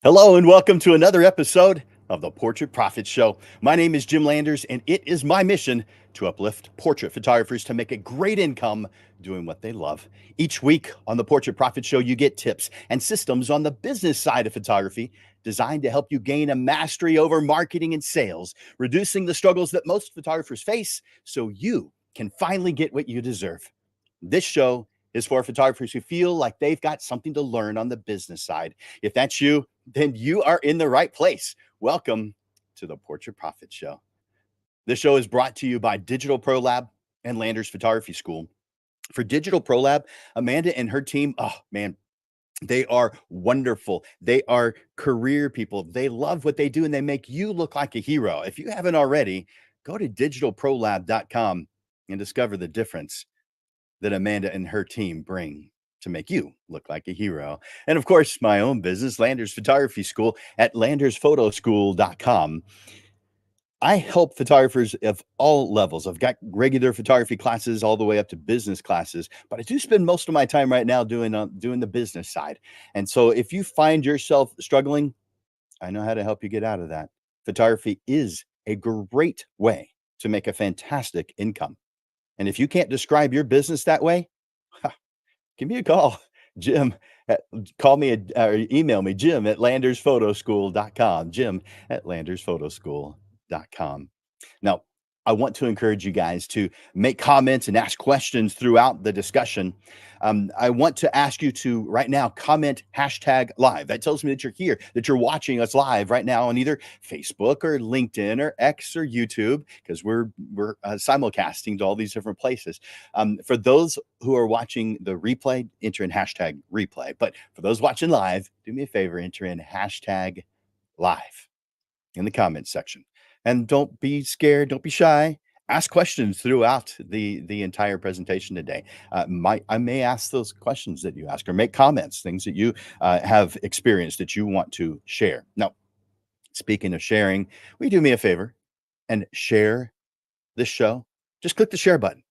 Hello, and welcome to another episode of the Portrait Profit Show. My name is Jim Landers, and it is my mission to uplift portrait photographers to make a great income doing what they love. Each week on the Portrait Profit Show, you get tips and systems on the business side of photography designed to help you gain a mastery over marketing and sales, reducing the struggles that most photographers face so you can finally get what you deserve. This show is for photographers who feel like they've got something to learn on the business side. If that's you, then you are in the right place. Welcome to the Portrait Profit Show. This show is brought to you by Digital Pro Lab and Landers Photography School. For Digital Pro Lab, Amanda and her team, oh man, they are wonderful. They are career people. They love what they do and they make you look like a hero. If you haven't already, go to digitalprolab.com and discover the difference that Amanda and her team bring to make you look like a hero. And of course, my own business, Landers Photography School at landersphotoSchool.com. I help photographers of all levels. I've got regular photography classes all the way up to business classes, but I do spend most of my time right now doing the business side. And so if you find yourself struggling, I know how to help you get out of that. Photography is a great way to make a fantastic income. And if you can't describe your business that way, give me a call, Jim. Call me or email me, Jim at landersphotoSchool.com. Jim at landersphotoSchool.com. Now, I want to encourage you guys to make comments and ask questions throughout the discussion. I want to ask you to right now comment #live. That tells me that you're here, that you're watching us live right now on either Facebook or LinkedIn or X or YouTube, because we're simulcasting to all these different places. For those who are watching the replay, enter in #replay. But for those watching live, do me a favor, enter in #live in the comments section. And don't be scared, don't be shy. Ask questions throughout the entire presentation today. I may ask those questions that you ask, or make comments, things that you have experienced that you want to share. Now, speaking of sharing, will you do me a favor and share this show? Just click the share button.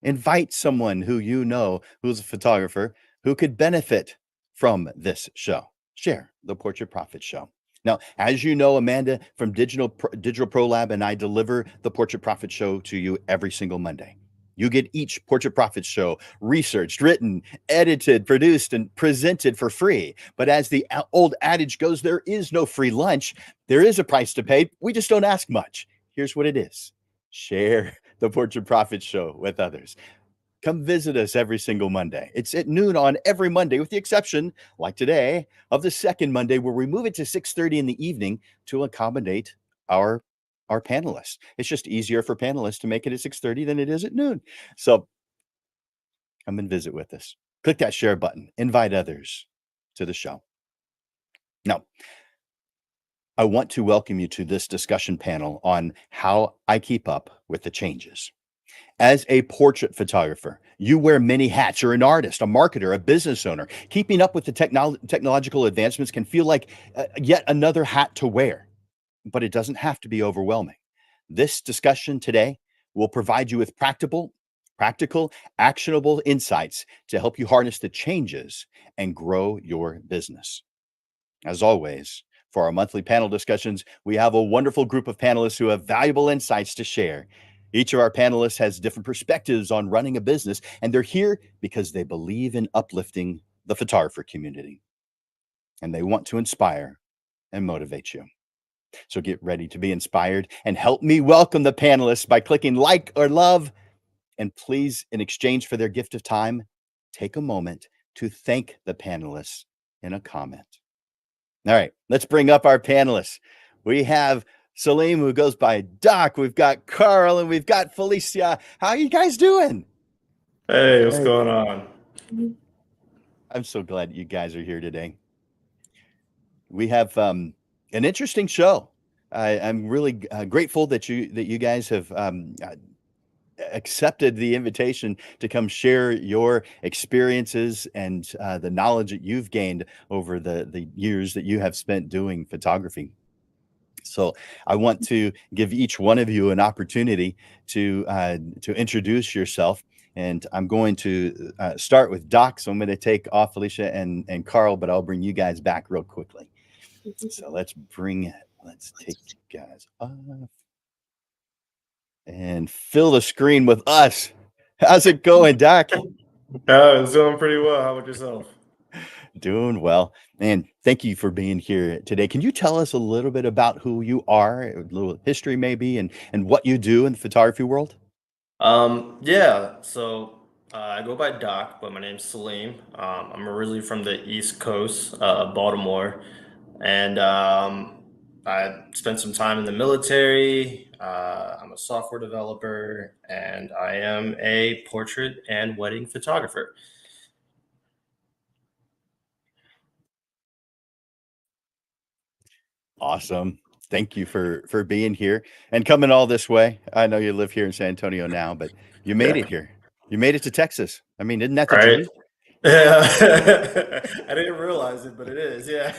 Invite someone who you know who's a photographer who could benefit from this show. Share the Portrait Profit Show. Now, as you know, Amanda from Digital Pro Lab and I deliver the Portrait Profit Show to you every single Monday. You get each Portrait Profit Show researched, written, edited, produced, and presented for free. But as the old adage goes, there is no free lunch. There is a price to pay. We just don't ask much. Here's what it is. Share the Portrait Profit Show with others. Come visit us every single Monday. It's at noon on every Monday, with the exception, like today, of the second Monday, where we move it to 6:30 in the evening to accommodate our panelists. It's just easier for panelists to make it at 6:30 than it is at noon. So come and visit with us. Click that share button. Invite others to the show. Now, I want to welcome you to this discussion panel on how I keep up with the changes. As a portrait photographer, you wear many hats. You're an artist, a marketer, a business owner. Keeping up with the technological advancements can feel like yet another hat to wear, but it doesn't have to be overwhelming. This discussion today will provide you with practical, actionable insights to help you harness the changes and grow your business. As always, for our monthly panel discussions, we have a wonderful group of panelists who have valuable insights to share. Each of our panelists has different perspectives on running a business, and they're here because they believe in uplifting the photographer community and they want to inspire and motivate you. So get ready to be inspired and help me welcome the panelists by clicking like or love. And please, in exchange for their gift of time, take a moment to thank the panelists in a comment. All right, let's bring up our panelists. We have Salim, who goes by Doc. We've got Carl and we've got Felicia. How are you guys doing? Hey, what's Hey, going on? I'm so glad you guys are here today. We have an interesting show. I'm really grateful that you guys have accepted the invitation to come share your experiences and the knowledge that you've gained over the years that you have spent doing photography. So I want to give each one of you an opportunity to introduce yourself. And I'm going to start with Doc. So I'm going to take off Felicia and Carl, but I'll bring you guys back real quickly. So let's take you guys off and fill the screen with us. How's it going, Doc? It's doing pretty well. How about yourself? Doing well. And thank you for being here today. Can you tell us a little bit about who you are, a little history maybe, and what you do in the photography world? Yeah, so I go by Doc, but my name's Salim. I'm originally from the East Coast, Baltimore, and I spent some time in the military. I'm a software developer, and I am a portrait and wedding photographer. Awesome. Thank you for being here and coming all this way. I know you live here in San Antonio now, but you made Yeah, it here. You made it to Texas. I mean, isn't that the right. dream? Yeah, I didn't realize it, but it is. Yeah.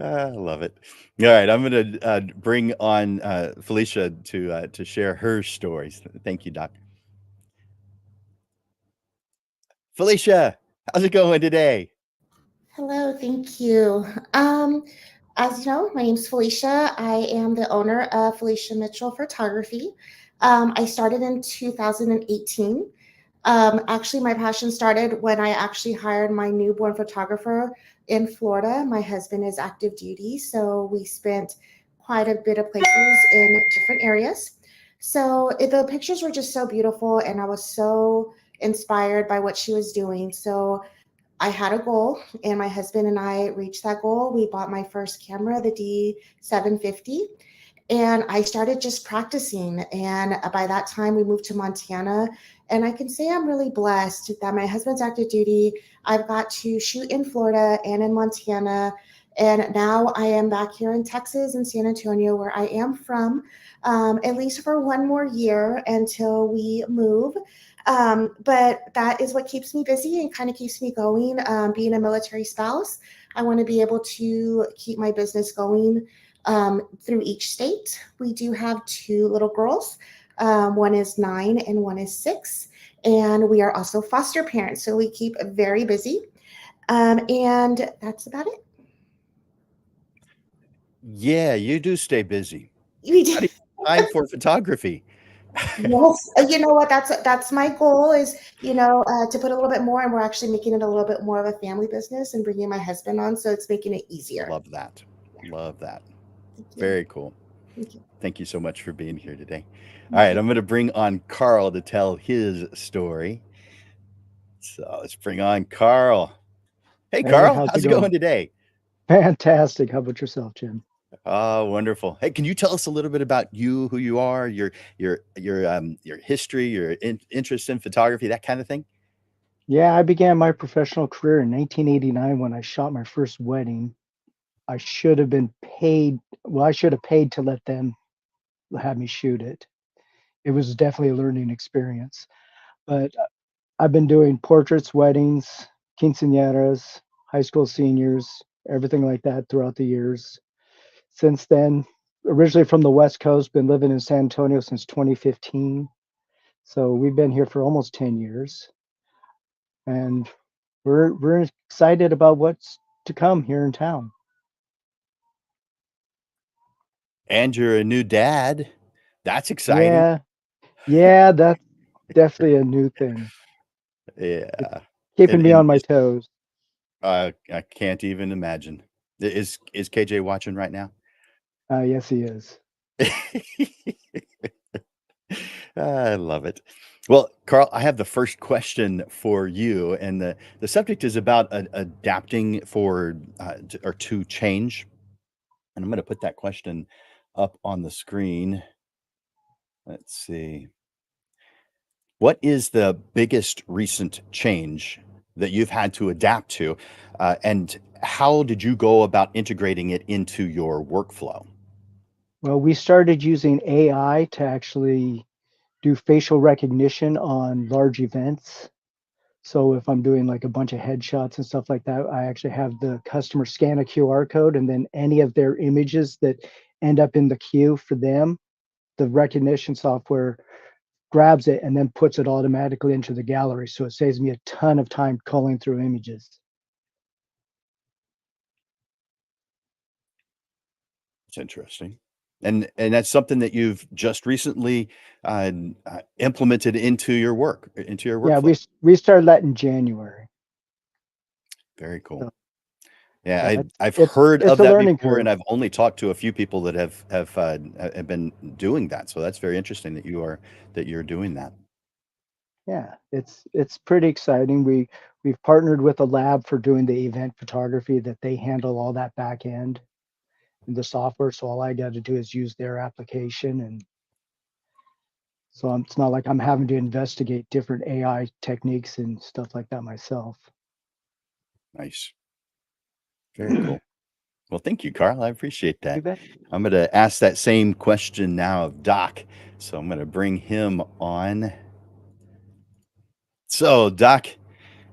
I love it. All right, I'm going to bring on Felicia to share her stories. Thank you, Doc. Felicia, how's it going today? hello, thank you. Um, as you know, my name's Felicia. I am the owner of Felicia Mitchell Photography. I started in 2018. Actually, my passion started when I actually hired my newborn photographer in Florida. My husband is active duty, so we spent quite a bit of places in different areas. So the pictures were just so beautiful, and I was so inspired by what she was doing. So I had a goal, and my husband and I reached that goal. We bought my first camera, the D750, and I started just practicing. And by that time, we moved to Montana. And I can say I'm really blessed that my husband's active duty. I've got to shoot in Florida and in Montana. And now I am back here in Texas and San Antonio, where I am from, at least for one more year until we move. But that is what keeps me busy and kind of keeps me going. Being a military spouse, I want to be able to keep my business going through each state. We do have two little girls. One is 9 and one is 6. And we are also foster parents. So we keep very busy. And that's about it. Yeah, you do stay busy. We How do. do you find time for photography? Yes, you know what? That's my goal is to put a little bit more, and we're actually making it a little bit more of a family business and bringing my husband on, so it's making it easier. Love that. Yeah, Love that. thank you, Very cool. thank you, Thank you so much for being here today. All thank right, you. I'm going to bring on Carl to tell his story. So let's bring on Carl. Hey, Hey, Carl, how's it how's it going going? today? Fantastic. How about yourself, Jim? Oh, wonderful. Hey, can you tell us a little bit about you, who you are, your history, your interest in photography, that kind of thing? Yeah, I began my professional career in 1989 when I shot my first wedding. I should have been paid. Well, I should have paid to let them have me shoot it. it was definitely a learning experience. But I've been doing portraits, weddings, quinceañeras, high school seniors, everything like that throughout the years. Since then, originally from the West Coast, been living in San Antonio since 2015. So we've been here for almost 10 years, and we're excited about what's to come here in town. And you're a new dad. That's exciting. Yeah, yeah, that's definitely a new thing. It's Yeah. keeping me And on my toes. I can't even imagine. Is KJ watching right now? Yes, he is. I love it. Well, Carl, I have the first question for you, and the subject is about adapting for or to change. And I'm going to put that question up on the screen. Let's see. What is the biggest recent change that you've had to adapt to, and how did you go about integrating it into your workflow? Well, we started using AI to actually do facial recognition on large events. So if I'm doing like a bunch of headshots and stuff like that, I actually have the customer scan a QR code, and then any of their images that end up in the queue for them, the recognition software grabs it and then puts it automatically into the gallery. So it saves me a ton of time culling through images. It's interesting. And that's something that you've just recently implemented into your Yeah, workflow. we started that in January. Very cool. So Yeah, yeah, I've heard it's of a that learning before, and curve. I've only talked to a few people that have been doing that. So that's very interesting that you're doing that. Yeah, it's pretty exciting. We've partnered with a lab for doing the event photography that they handle all that back end in the software. So all I got to do is use their application, and so it's not like I'm having to investigate different AI techniques and stuff like that myself. Nice. Very cool. Well, thank you, Carl. I appreciate You that. bet. I'm going to ask that same question now of Doc. So I'm going to bring him on. So, Doc,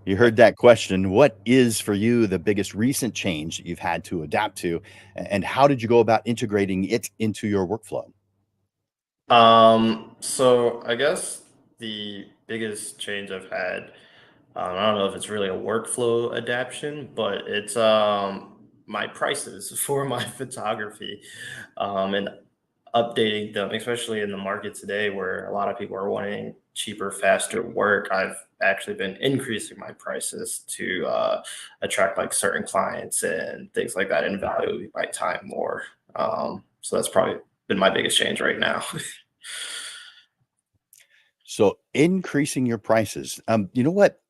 you heard that question. What is for you the biggest recent change that you've had to adapt to, and how did you go about integrating it into your workflow? So I guess the biggest change I've had, I don't know if it's really a workflow adaptation, but it's my prices for my photography, and updating them, especially in the market today where a lot of people are wanting cheaper, faster work. I've actually been increasing my prices to attract like certain clients and things like that and value my time more. So that's probably been my biggest change right now. So, increasing your prices. You know what?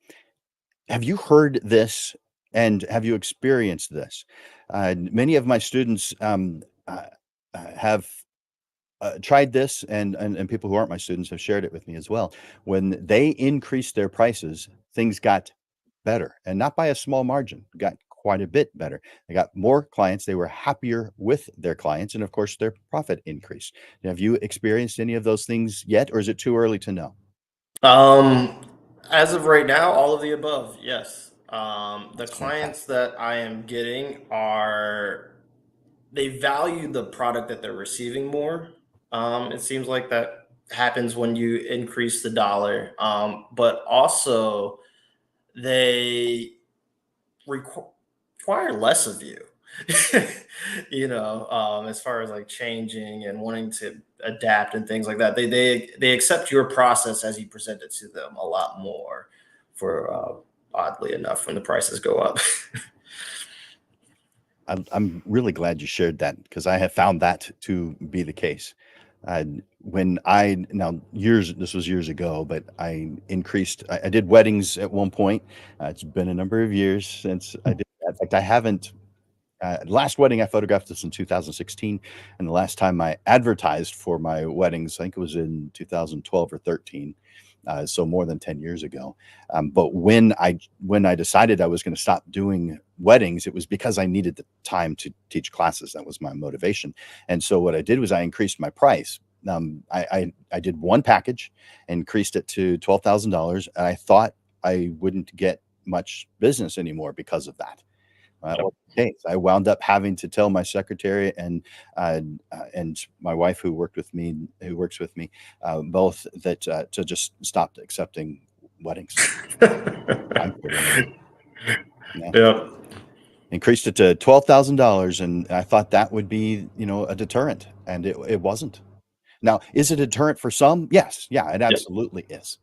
Have you heard this, and have you experienced this? Many of my students have tried this, and people who aren't my students have shared it with me as well. When they increased their prices, things got better, and not by a small margin, got quite a bit better. They got more clients, they were happier with their clients, and of course, their profit increased. Have you experienced any of those things yet, or is it too early to know? Um, as of right now, all of the above, yes. The That's clients fantastic. that I am getting are they value the product that they're receiving more. It seems like that happens when you increase the dollar. But also they require less of you. As far as like changing and wanting to adapt and things like that, they accept your process as you present it to them a lot more. For oddly enough, when the prices go up. I'm really glad you shared that because I have found that to be the case. When I now years this was years ago, but I did weddings at one point. It's been a number of years since I did that. In fact, I haven't last wedding I photographed this in 2016, and the last time I advertised for my weddings, I think it was in 2012 or 13. So more than 10 years ago. But when I decided I was going to stop doing weddings, it was because I needed the time to teach classes. That was my motivation. And so what I did was I increased my price. I did one package, increased it to $12,000, and I thought I wouldn't get much business anymore because of that. That Yep. wasn't the case. I wound up having to tell my secretary and my wife who works with me, both that to just stop accepting weddings. I'm quitting. Yeah. Yep. Increased it to $12,000, and I thought that would be, a deterrent, and it wasn't. Now, is it a deterrent for some? Yes. Yeah, it Yep. absolutely is.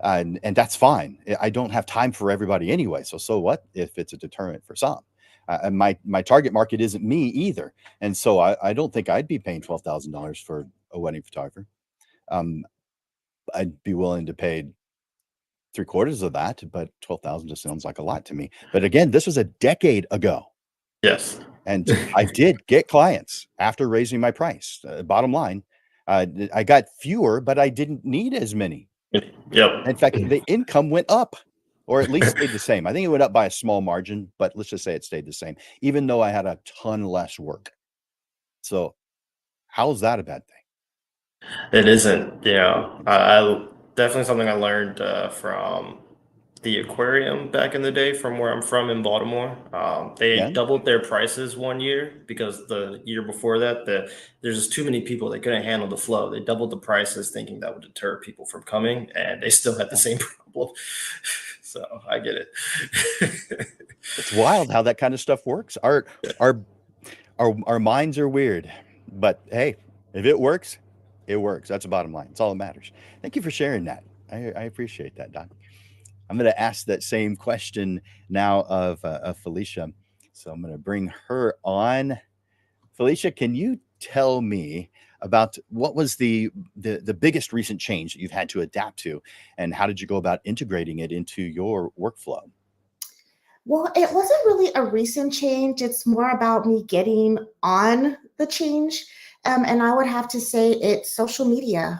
And that's fine. I don't have time for everybody anyway. So what if it's a deterrent for some? And my target market isn't me either. And so I don't think I'd be paying $12,000 for a wedding photographer. Um, I'd be willing to pay three-quarters of that, but 12,000 just sounds like a lot to me. But again, this was a decade ago. Yes. And I did get clients after raising my price. Bottom line, I got fewer, but I didn't need as many. Yep. In fact, the income went up, or at least stayed the same. I think it went up by a small margin, but let's just say it stayed the same, even though I had a ton less work. So how's that a bad thing? It isn't. I definitely something I learned from the aquarium back in the day, from where I'm from in Baltimore. They Yeah. doubled their prices one year because the year before that, there's just too many people. They couldn't handle the flow. They doubled the prices, thinking that would deter people from coming, and they still had the Yeah. same problem. So I get it. It's wild how that kind of stuff works. Our our minds are weird, but hey, if it works, it works. That's the bottom line. It's all that matters. Thank you for sharing that. I appreciate that, Doc. I'm going to ask that same question now of Felicia. So I'm going to bring her on. Felicia, can you tell me about what was the biggest recent change that you've had to adapt to, and how did you go about integrating it into your workflow? Well, it wasn't really a recent change. It's more about me getting on the change. And I would have to say it's social media.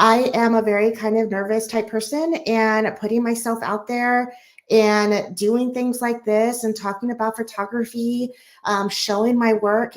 I am a very kind of nervous type person, and putting myself out there and doing things like this and talking about photography, showing my work,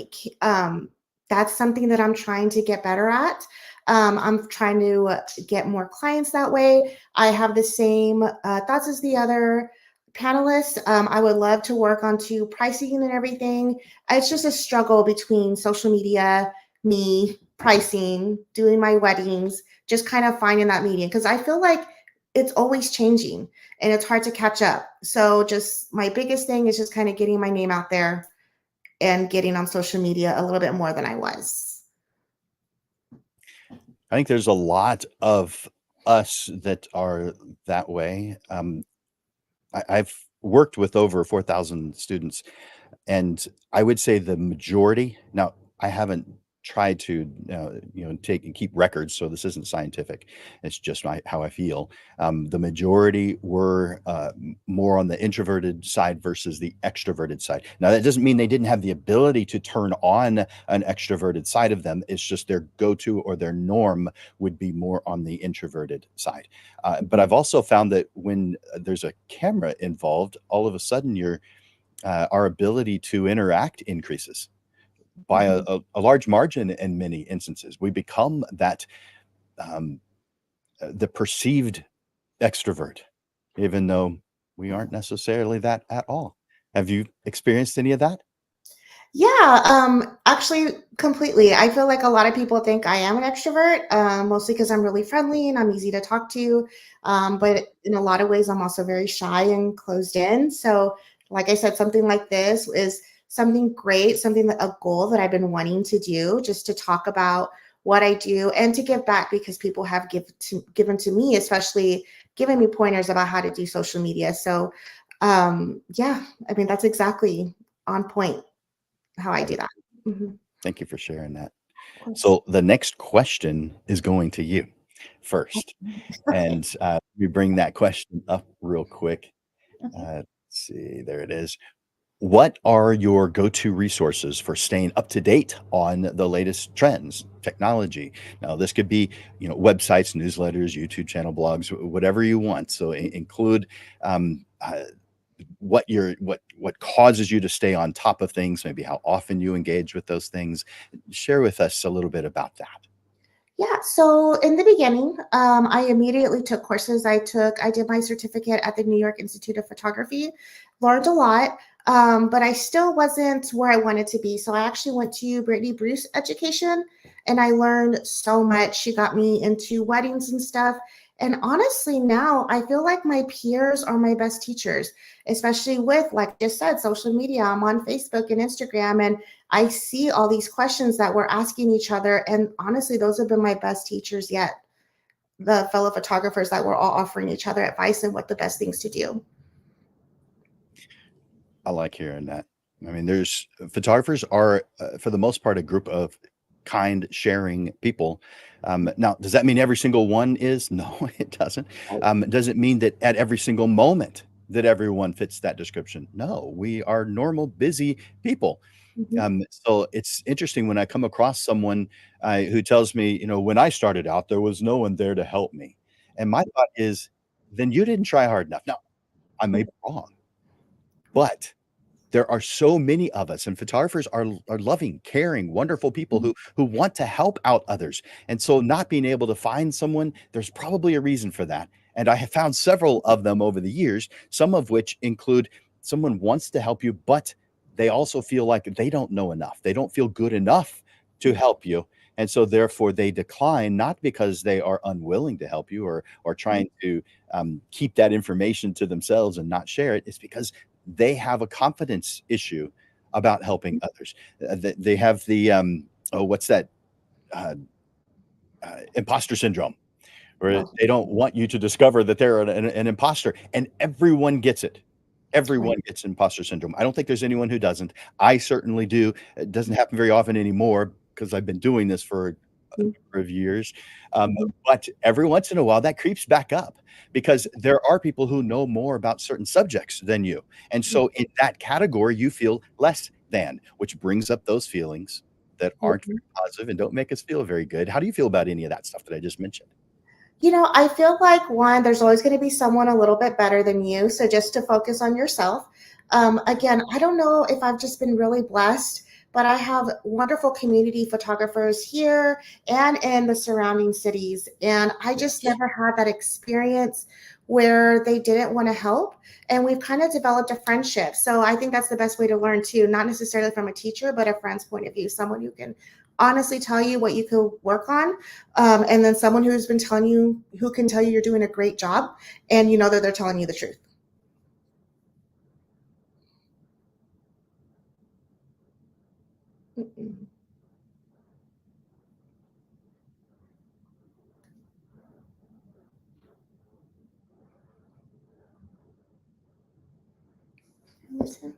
that's something that I'm trying to get better at. I'm trying to get more clients that way. I have the same thoughts as the other panelists. I would love to work onto pricing and everything. It's just a struggle between social media, me, pricing, doing my weddings, just kind of finding that medium, because I feel like it's always changing and it's hard to catch up. So just my biggest thing is just kind of getting my name out there and getting on social media a little bit more than I was. I think there's a lot of us that are that way. I've worked with over 4,000 students, and I would say the majority. Now, I haven't tried to, take and keep records, so this isn't scientific. It's just how I feel. The majority were more on the introverted side versus the extroverted side. Now, that doesn't mean they didn't have the ability to turn on an extroverted side of them. It's just their go-to or their norm would be more on the introverted side. But I've also found that when there's a camera involved, all of a sudden our ability to interact increases by Mhm. a large margin in many instances. We become that um, the perceived extrovert, even though we aren't necessarily that at all. Have you experienced any of that? Yeah, actually, completely. I feel like a lot of people think I am an extrovert, mostly because I'm really friendly and I'm easy to talk to. But in a lot of ways, I'm also very shy and closed in. So, like I said, something like this is something great, something that a goal that I've been wanting to do, just to talk about what I do and to give back, because people have given to me, especially giving me pointers about how to do social media. So, yeah, I mean, that's exactly on point how I Love do it. that. Mhm. Thank you for sharing that. Of course. So the next question is going to you first. And we bring that question up real quick. Okay. Let's see, there it is. What are your go-to resources for staying up to date on the latest trends, technology? Now, this could be, websites, newsletters, YouTube channel, blogs, whatever you want. So include what causes you to stay on top of things, maybe how often you engage with those things. Share with us a little bit about that. Yeah, so in the beginning, I immediately took courses. I did my certificate at the New York Institute of Photography, learned a lot, but I still wasn't where I wanted to be. So I actually went to Brittany Bruce Education, and I learned so much. She got me into weddings and stuff. And honestly, now I feel like my peers are my best teachers, especially with, like I just said, social media. I'm on Facebook and Instagram, and I see all these questions that we're asking each other. And honestly, those have been my best teachers yet. The fellow photographers that we're all offering each other advice and what the best things to do. I like hearing that. I mean, there's photographers are, for the most part, a group of kind, sharing people. Now, does that mean every single one is? No, it doesn't. Does it mean that at every single moment that everyone fits that description? No, we are normal, busy people. Mhm. So it's interesting when I come across someone who tells me, when I started out, there was no one there to help me. And my thought is, then you didn't try hard enough. Now, I may be wrong, but there are so many of us, and photographers are loving, caring, wonderful people who want to help out others. And so not being able to find someone, there's probably a reason for that. And I have found several of them over the years, some of which include someone wants to help you, but they also feel like they don't know enough. They don't feel good enough to help you. And so therefore they decline, not because they are unwilling to help you or trying to keep that information to themselves and not share it. It's because they have a confidence issue about helping others. They have the what's that uh, imposter syndrome, where Oh, they don't want you to discover that they're an imposter, and everyone gets it. right. Everyone gets imposter syndrome. I don't think there's anyone who doesn't. I certainly do. It doesn't happen very often anymore because I've been doing this for a Mhm. number of years. Mhm. But every once in a while, that creeps back up because there are people who know more about certain subjects than you. And so in that category, you feel less than, which brings up those feelings that aren't Mhm. very positive and don't make us feel very good. How do you feel about any of that stuff that I just mentioned? I feel like one, there's always going to be someone a little bit better than you. So just to focus on yourself. Again, I don't know if I've just been really blessed, but I have wonderful community photographers here and in the surrounding cities. And I just Yes. never had that experience where they didn't want to help. And we've kind of developed a friendship. So I think that's the best way to learn too, not necessarily from a teacher, but a friend's point of view, someone who can honestly tell you what you could work on, and then someone who's been telling you, who can tell you you're doing a great job, and you know that they're telling you the truth. Mm-mm. Listen.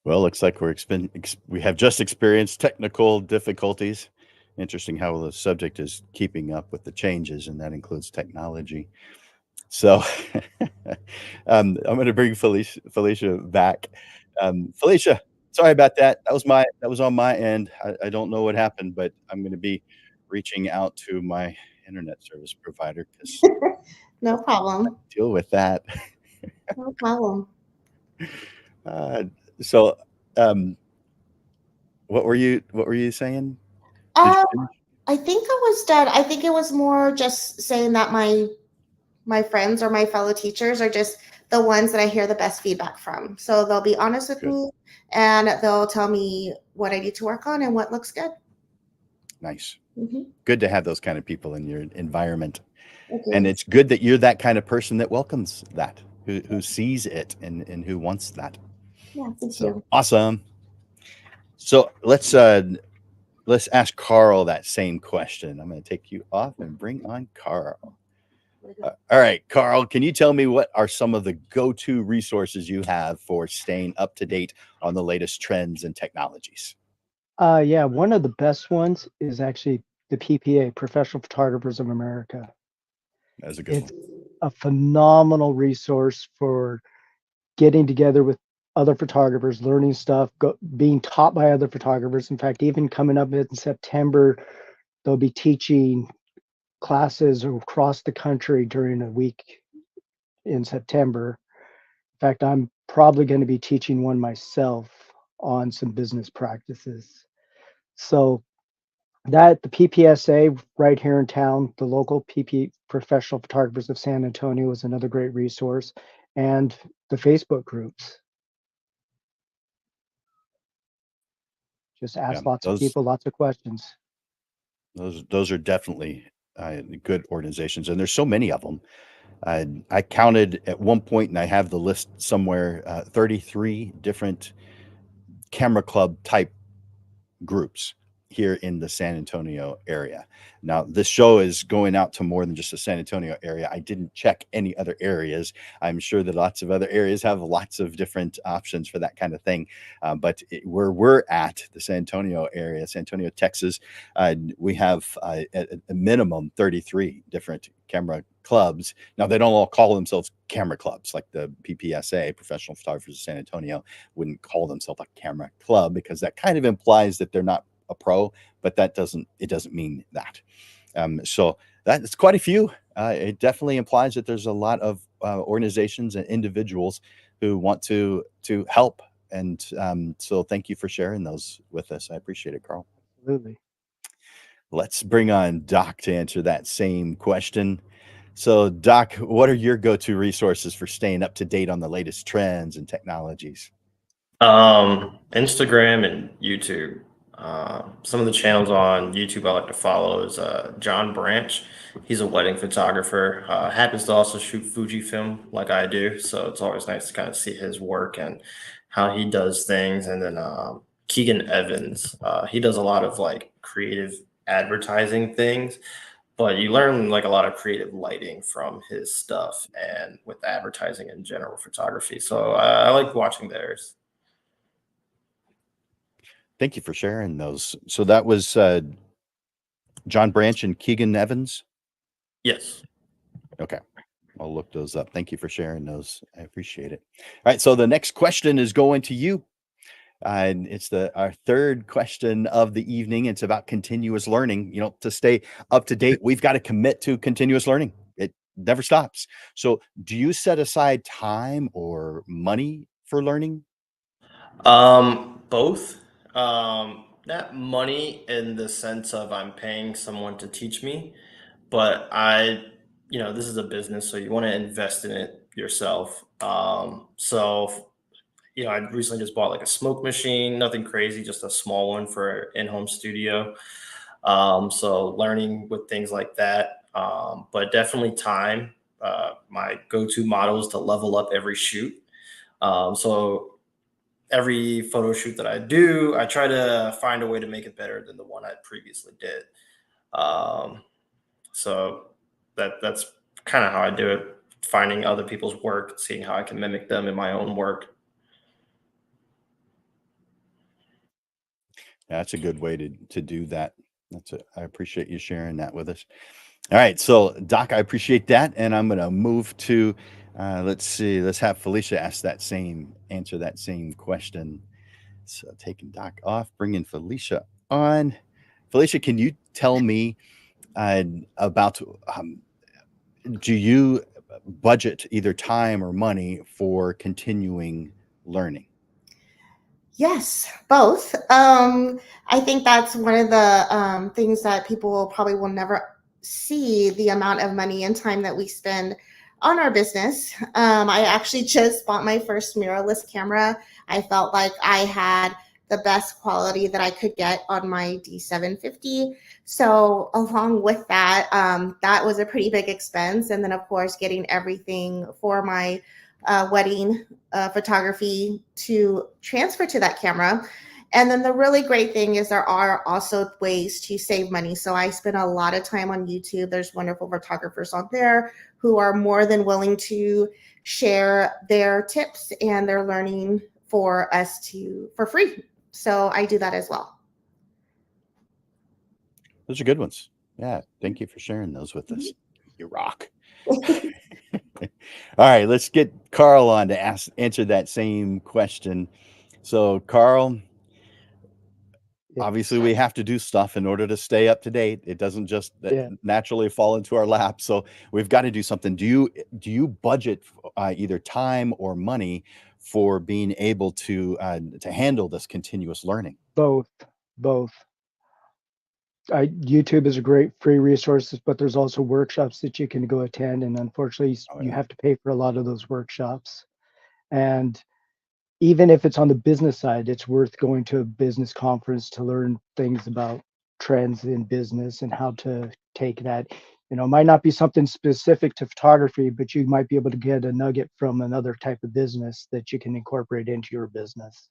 Well, looks like we have just experienced technical difficulties. Interesting how the subject is keeping up with the changes, and that includes technology. So, I'm gonna bring Felicia back. Felicia, sorry about that. That was on my end. I don't know what happened, but I'm gonna be reaching out to my internet service provider because No problem. deal with that. No problem. Uh, so, um, what were you saying? Did you Um, finish? I think I was done. I think it was more just saying that my friends or my fellow teachers are just the ones that I hear the best feedback from. So they'll be honest with Good. me and they'll tell me what I need to work on and what looks good. Nice. Mm-hmm. Good to have those kind of people in your environment. Okay. And it's good that you're that kind of person that welcomes that, who sees it and who wants that. Yeah, thank So you. awesome. So let's ask Carl that same question. I'm going to take you off and bring on Carl. All right, Carl, can you tell me what are some of the go-to resources you have for staying up to date on the latest trends and technologies? Yeah, one of the best ones is actually the PPA, Professional Photographers of America. That's a good It's one. a phenomenal resource for getting together with other photographers, learning stuff, being taught by other photographers. In fact, even coming up in September, they'll be teaching classes across the country during a week in September. In fact, I'm probably going to be teaching one myself on some business practices. So that the PPSA right here in town, the local PP Professional Photographers of San Antonio is another great resource, and the Facebook groups. Just Yeah, ask lots of people, lots of questions. those are definitely good organizations, and there's so many of them. I counted at one point, and I have the list somewhere, 33 different camera club type groups here in the San Antonio area. Now, this show is going out to more than just the San Antonio area. I didn't check any other areas. I'm sure that lots of other areas have lots of different options for that kind of thing. Where we're at, the San Antonio area, San Antonio, Texas, we have at a minimum 33 different camera clubs. Now, they don't all call themselves camera clubs like the PPSA, Professional Photographers of San Antonio, wouldn't call themselves a camera club because that kind of implies that they're not a pro, but it doesn't mean that. So that's quite a few. It definitely implies that there's a lot of organizations and individuals who want to help. And so thank you for sharing those with us. I appreciate it, Carl. Absolutely. Let's bring on Doc to answer that same question. So, Doc, what are your go-to resources for staying up to date on the latest trends and technologies? Instagram and YouTube. Some of the channels on YouTube I like to follow is John Branch. He's a wedding photographer. Happens to also shoot Fujifilm like I do, so it's always nice to kind of see his work and how he does things. And then Keegan Evans. He does a lot of like creative advertising things, but you learn like a lot of creative lighting from his stuff and with advertising in general photography. So I like watching theirs. Thank you for sharing those. So that was John Branch and Keegan Evans. Yes. Okay. I'll look those up. Thank you for sharing those. I appreciate it. All right. So the next question is going to you. And it's our third question of the evening. It's about continuous learning. To stay up to date, we've got to commit to continuous learning. It never stops. So do you set aside time or money for learning? Both. Not money in the sense of I'm paying someone to teach me, but this is a business, so you want to invest in it yourself. I recently just bought like a smoke machine, nothing crazy, just a small one for in-home studio. So learning with things like that, but definitely time. My go-to model is to level up every shoot. So every photo shoot that I do, I try to find a way to make it better than the one I previously did. Um, so that's kind of how I do it, finding other people's work, seeing how I can mimic them in my own work. That's a good way to do that. I appreciate you sharing that with us. All right, so Doc, I appreciate that, and I'm going to move to, let's see, let's have Felicia answer that same question. So taking Doc off, bringing Felicia on. Felicia, can you tell me about, do you budget either time or money for continuing learning? Yes, both. I think that's one of the things that people probably will never see the amount of money and time that we spend on our business. I actually just bought my first mirrorless camera. I felt like I had the best quality that I could get on my D750. So along with that, that was a pretty big expense. And then of course, getting everything for my wedding photography to transfer to that camera. And then the really great thing is there are also ways to save money. So I spend a lot of time on YouTube. There's wonderful photographers on there who are more than willing to share their tips and their learning for us to for free. So I do that as well. Those are good ones. Yeah, thank you for sharing those with us. You rock. All right, let's get Carl on to answer that same question. So, Carl, obviously we have to do stuff in order to stay up to date. It doesn't just Yeah. naturally fall into our lap. So we've got to do something. Do you budget either time or money for being able to handle this continuous learning? Both, both. YouTube is a great free resources, but there's also workshops that you can go attend, and unfortunately, Oh, you yeah. have to pay for a lot of those workshops. And even if it's on the business side, it's worth going to a business conference to learn things about trends in business and how to take that. You know, it might not be something specific to photography, but you might be able to get a nugget from another type of business that you can incorporate into your business.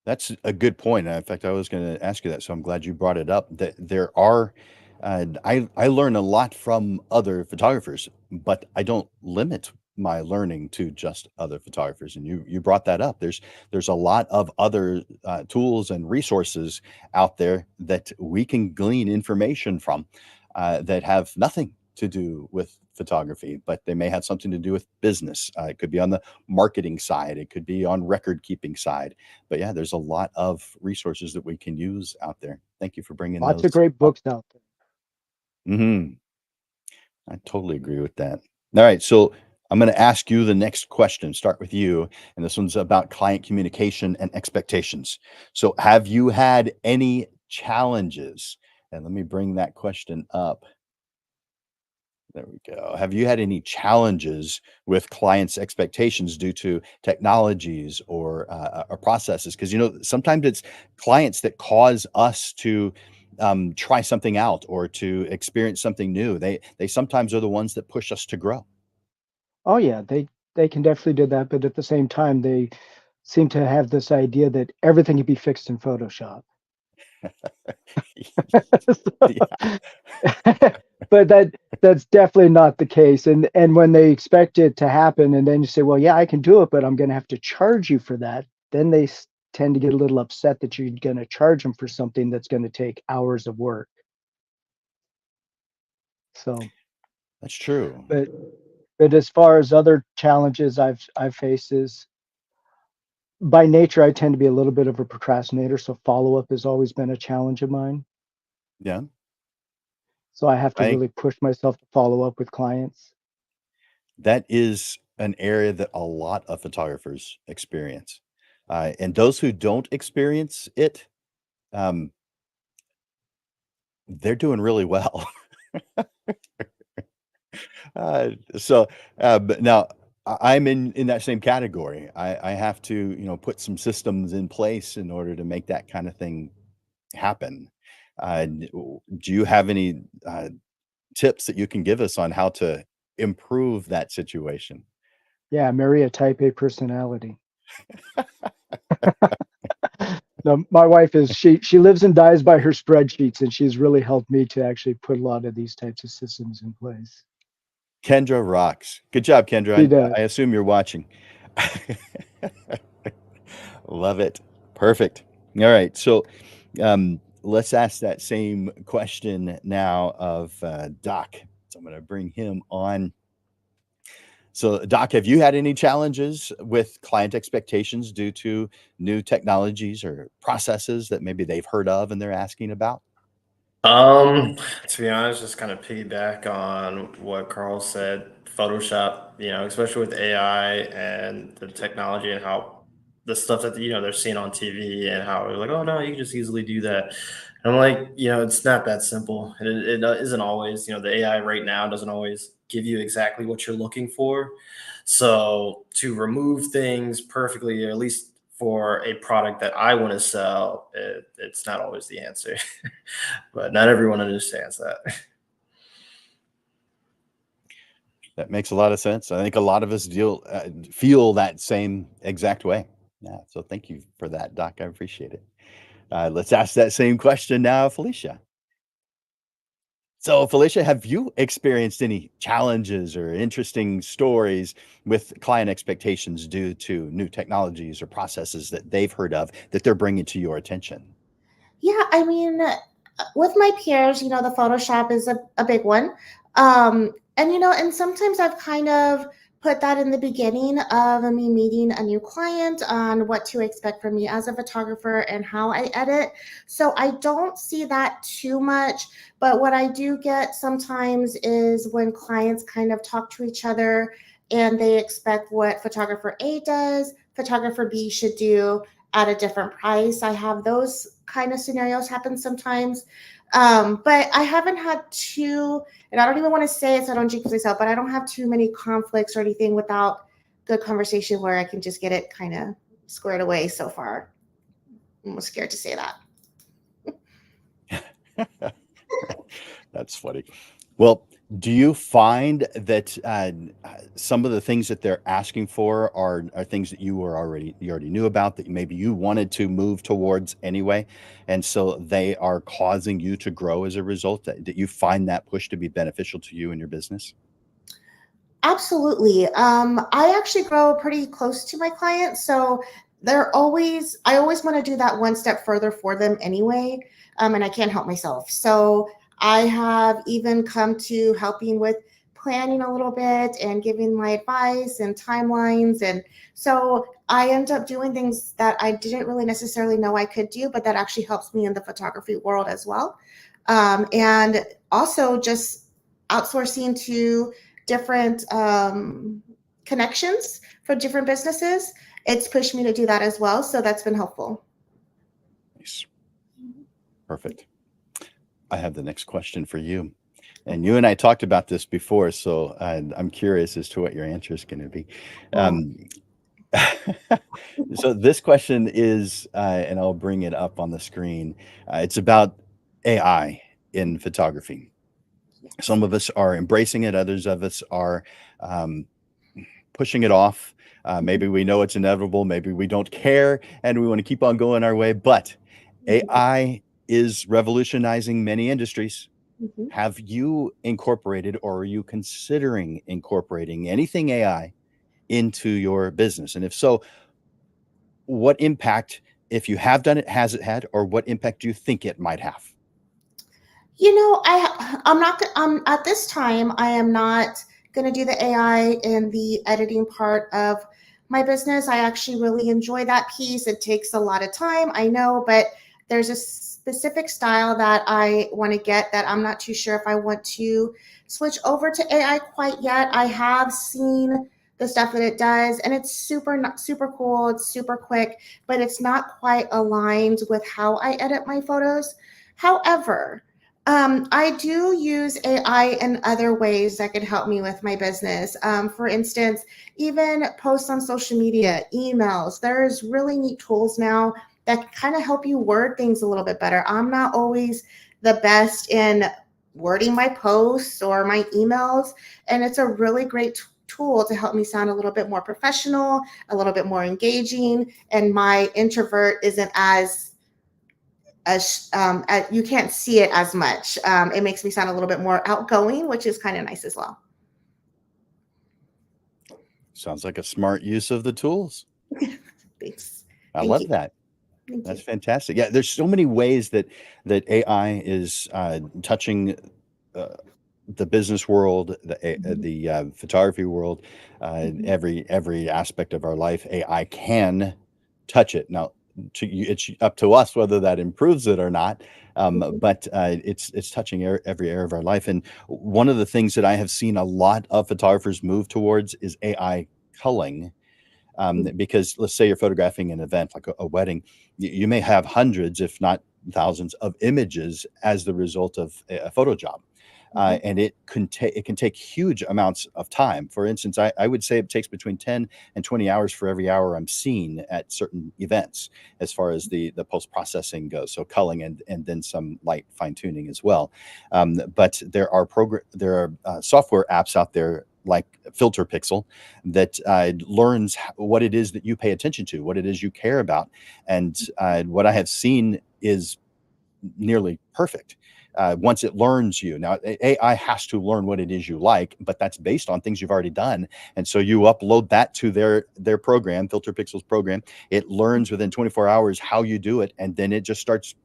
That's a good point. In fact, I was going to ask you that, so I'm glad you brought it up. That there are, I learn a lot from other photographers, but I don't limit my learning to just other photographers. And you brought that up. There's a lot of other tools and resources out there that we can glean information from that have nothing to do with photography, but they may have something to do with business. It could be on the marketing side, it could be on record keeping side. But yeah, there's a lot of resources that we can use out there. Thank you for bringing Lots of those great up. books out there. Hmm. I totally agree with that. All right, so I'm going to ask you the next question. Start with you, and this one's about client communication and expectations. So, have you had any challenges? And let me bring that question up. There we go. Have you had any challenges with clients' expectations due to technologies or processes? Because sometimes it's clients that cause us to try something out or to experience something new. They sometimes are the ones that push us to grow. Oh yeah, they can definitely do that, but at the same time, they seem to have this idea that everything can be fixed in Photoshop. Yeah. But that's definitely not the case. And when they expect it to happen, and then you say, "Well, yeah, I can do it, but I'm going to have to charge you for that," then they tend to get a little upset that you're going to charge them for something that's going to take hours of work. So, That's true. but but as far as other challenges I've faced is by nature I tend to be a little bit of a procrastinator, so follow up has always been a challenge of mine. Yeah. So I have to I think really push myself to follow up with clients. that is an area that a lot of photographers experience. And those who don't experience it, um, they're doing really well. But now I'm in that same category. I have to, put some systems in place in order to make that kind of thing happen. Do you have any tips that you can give us on how to improve that situation? Yeah, marry a type A personality. No, my wife is she lives and dies by her spreadsheets, and she's really helped me to actually put a lot of these types of systems in place. Kendra rocks. Good job, She Kendra. does. I assume you're watching. Love it. Perfect. All right. So let's ask that same question now of Doc. So I'm going to bring him on. So, Doc, have you had any challenges with client expectations due to new technologies or processes that maybe they've heard of and they're asking about? Um, to be honest, just kind of piggyback on what Carl said. Photoshop, especially with AI and the technology and how the stuff that they're seeing on TV, and how they're like, oh no, you can just easily do that. And I'm like, it's not that simple. It isn't always. The AI right now doesn't always give you exactly what you're looking for. So to remove things perfectly, or at least for a product that I want to sell, it's not always the answer. But not everyone understands that. That makes a lot of sense. I think a lot of us feel that same exact way. Yeah. So thank you for that, Doc. I appreciate it. Let's ask that same question now, Felicia. So, Felicia, have you experienced any challenges or interesting stories with client expectations due to new technologies or processes that they've heard of that they're bringing to your attention? Yeah, I mean, with my peers, the Photoshop is a big one. And sometimes I've kind of put that in the beginning of me meeting a new client on what to expect from me as a photographer and how I edit. So I don't see that too much. But what I do get sometimes is when clients kind of talk to each other and they expect what photographer A does, photographer B should do at a different price. I have those kind of scenarios happen sometimes. But I haven't had and I don't even want to say it so I don't jinx myself, but I don't have too many conflicts or anything without good conversation where I can just get it kind of squared away so far. I'm almost scared to say that. That's funny. Well, do you find that some of the things that they're asking for are things that you already knew about, that maybe you wanted to move towards anyway, and so they are causing you to grow as a result? That you find that push to be beneficial to you and your business? Absolutely. I actually grow pretty close to my clients, so I always want to do that one step further for them anyway, and I can't help myself. So I have even come to helping with planning a little bit and giving my advice and timelines, and so I end up doing things that I didn't really necessarily know I could do, but that actually helps me in the photography world as well, and also just outsourcing to different connections for different businesses. It's pushed me to do that as well. So that's been helpful. Nice. Perfect. I have the next question for you. And you and I talked about this before, so I'm curious as to what your answer is going to be. Um, so this question is, and I'll bring it up on the screen. It's about AI in photography. Some of us are embracing it. Others of us are um, pushing it off. Maybe we know it's inevitable. Maybe we don't care, and we want to keep on going our way. But AI is revolutionizing many industries. Mhm. Have you incorporated, or are you considering incorporating anything AI into your business? And if so, what impact, if you have done it, has it had, or what impact do you think it might have? I'm not. At this time, I am not going to do the AI in the editing part of my business. I actually really enjoy that piece. It takes a lot of time, I know, but there's a specific style that I want to get that I'm not too sure if I want to switch over to AI quite yet. I have seen the stuff that it does, and it's super cool. It's super quick, but it's not quite aligned with how I edit my photos. However, I do use AI in other ways that could help me with my business. For instance, even posts on social media, emails. There's really neat tools now that kind of help you word things a little bit better. I'm not always the best in wording my posts or my emails, and it's a really great tool to help me sound a little bit more professional, a little bit more engaging, and my introvert isn't as you can't see it as much. It makes me sound a little bit more outgoing, which is kind of nice as well. Sounds like a smart use of the tools. Thanks. I Thank love you. that. Thank That's you. fantastic. Yeah, there's so many ways that AI is touching uh, the business world, Mhm. the photography world, Mhm. every aspect of our life. AI can touch it. Now, it's up to us whether that improves it or not. Mhm. But it's touching every area of our life. And one of the things that I have seen a lot of photographers move towards is AI culling. Because let's say you're photographing an event like a wedding, you may have hundreds, if not thousands, of images as the result of a photo job. Mhm. And it can take huge amounts of time. For instance, I would say it takes between 10 and 20 hours for every hour I'm seen at certain events, as far as the post processing goes. So culling and then some light fine tuning as well. But there are software apps out there like Filter Pixel that learns what it is that you pay attention to, what it is you care about, and what I have seen is nearly perfect. Once it learns you. Now, AI has to learn what it is you like, but that's based on things you've already done. And so you upload that to their program, Filter Pixel's program. It learns within 24 hours how you do it, and then it just starts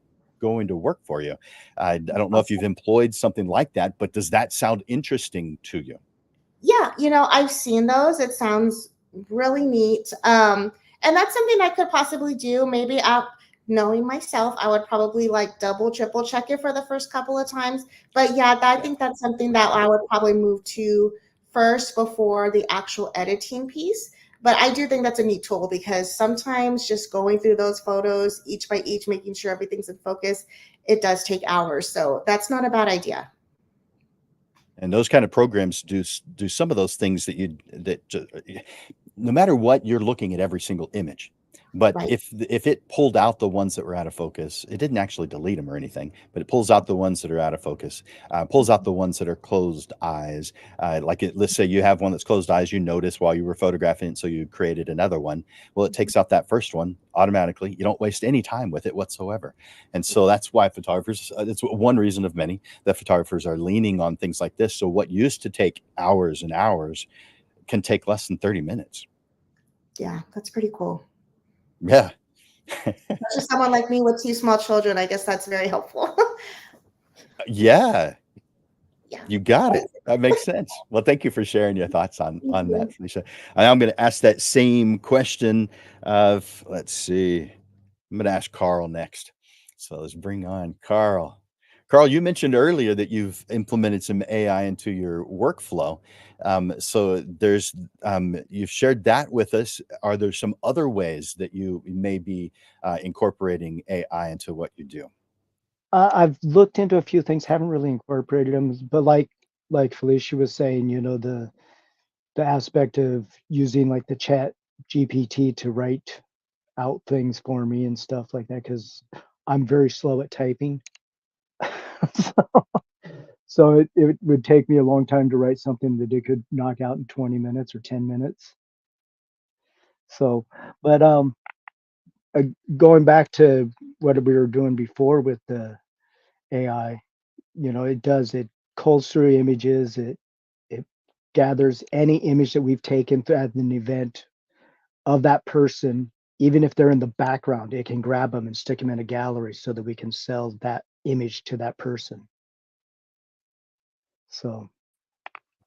going to work for you. I don't know if you've Awesome. employed something like that, but does that sound interesting to you? Yeah, I've seen those. It sounds really neat. And that's something I could possibly do. Maybe knowing myself, I would probably like double, triple check it for the first couple of times. But yeah, I Yeah. think that's something that I would probably move to first before the actual editing piece. But I do think that's a neat tool because sometimes just going through those photos each by each, making sure everything's in focus, it does take hours. So that's not a bad idea. And those kind of programs do some of those things no matter what, you're looking at every single image. But Right. if it pulled out the ones that were out of focus, it didn't actually delete them or anything, but it pulls out the ones that are out of focus, pulls out the ones that are closed eyes. Let's say you have one that's closed eyes, you notice while you were photographing it, so you created another one. Well, it takes out that first one automatically. You don't waste any time with it whatsoever. And so that's why photographers, it's one reason of many that photographers are leaning on things like this. So what used to take hours and hours can take less than 30 minutes. Yeah, that's pretty cool. Yeah. For someone like me with two small children, I guess that's very helpful. Yeah, Yeah. you got it. That makes sense. Well, thank you for sharing your thoughts Thank on that, you. Felicia. And I'm gonna ask that same question of let's see. I'm gonna ask Carl next. So let's bring on Carl. Carl, you mentioned earlier that you've implemented some AI into your workflow. So you've shared that with us. Are there some other ways that you may be incorporating AI into what you do? I've looked into a few things, haven't really incorporated them, but like Felicia was saying, the aspect of using like the chat GPT to write out things for me and stuff like that, because I'm very slow at typing. so it would take me a long time to write something that it could knock out in 20 minutes or 10 minutes. So, but uh, going back to what we were doing before with the AI, it culls through images, it gathers any image that we've taken at an event of that person, even if they're in the background, it can grab them and stick them in a gallery so that we can sell that image to that person. So,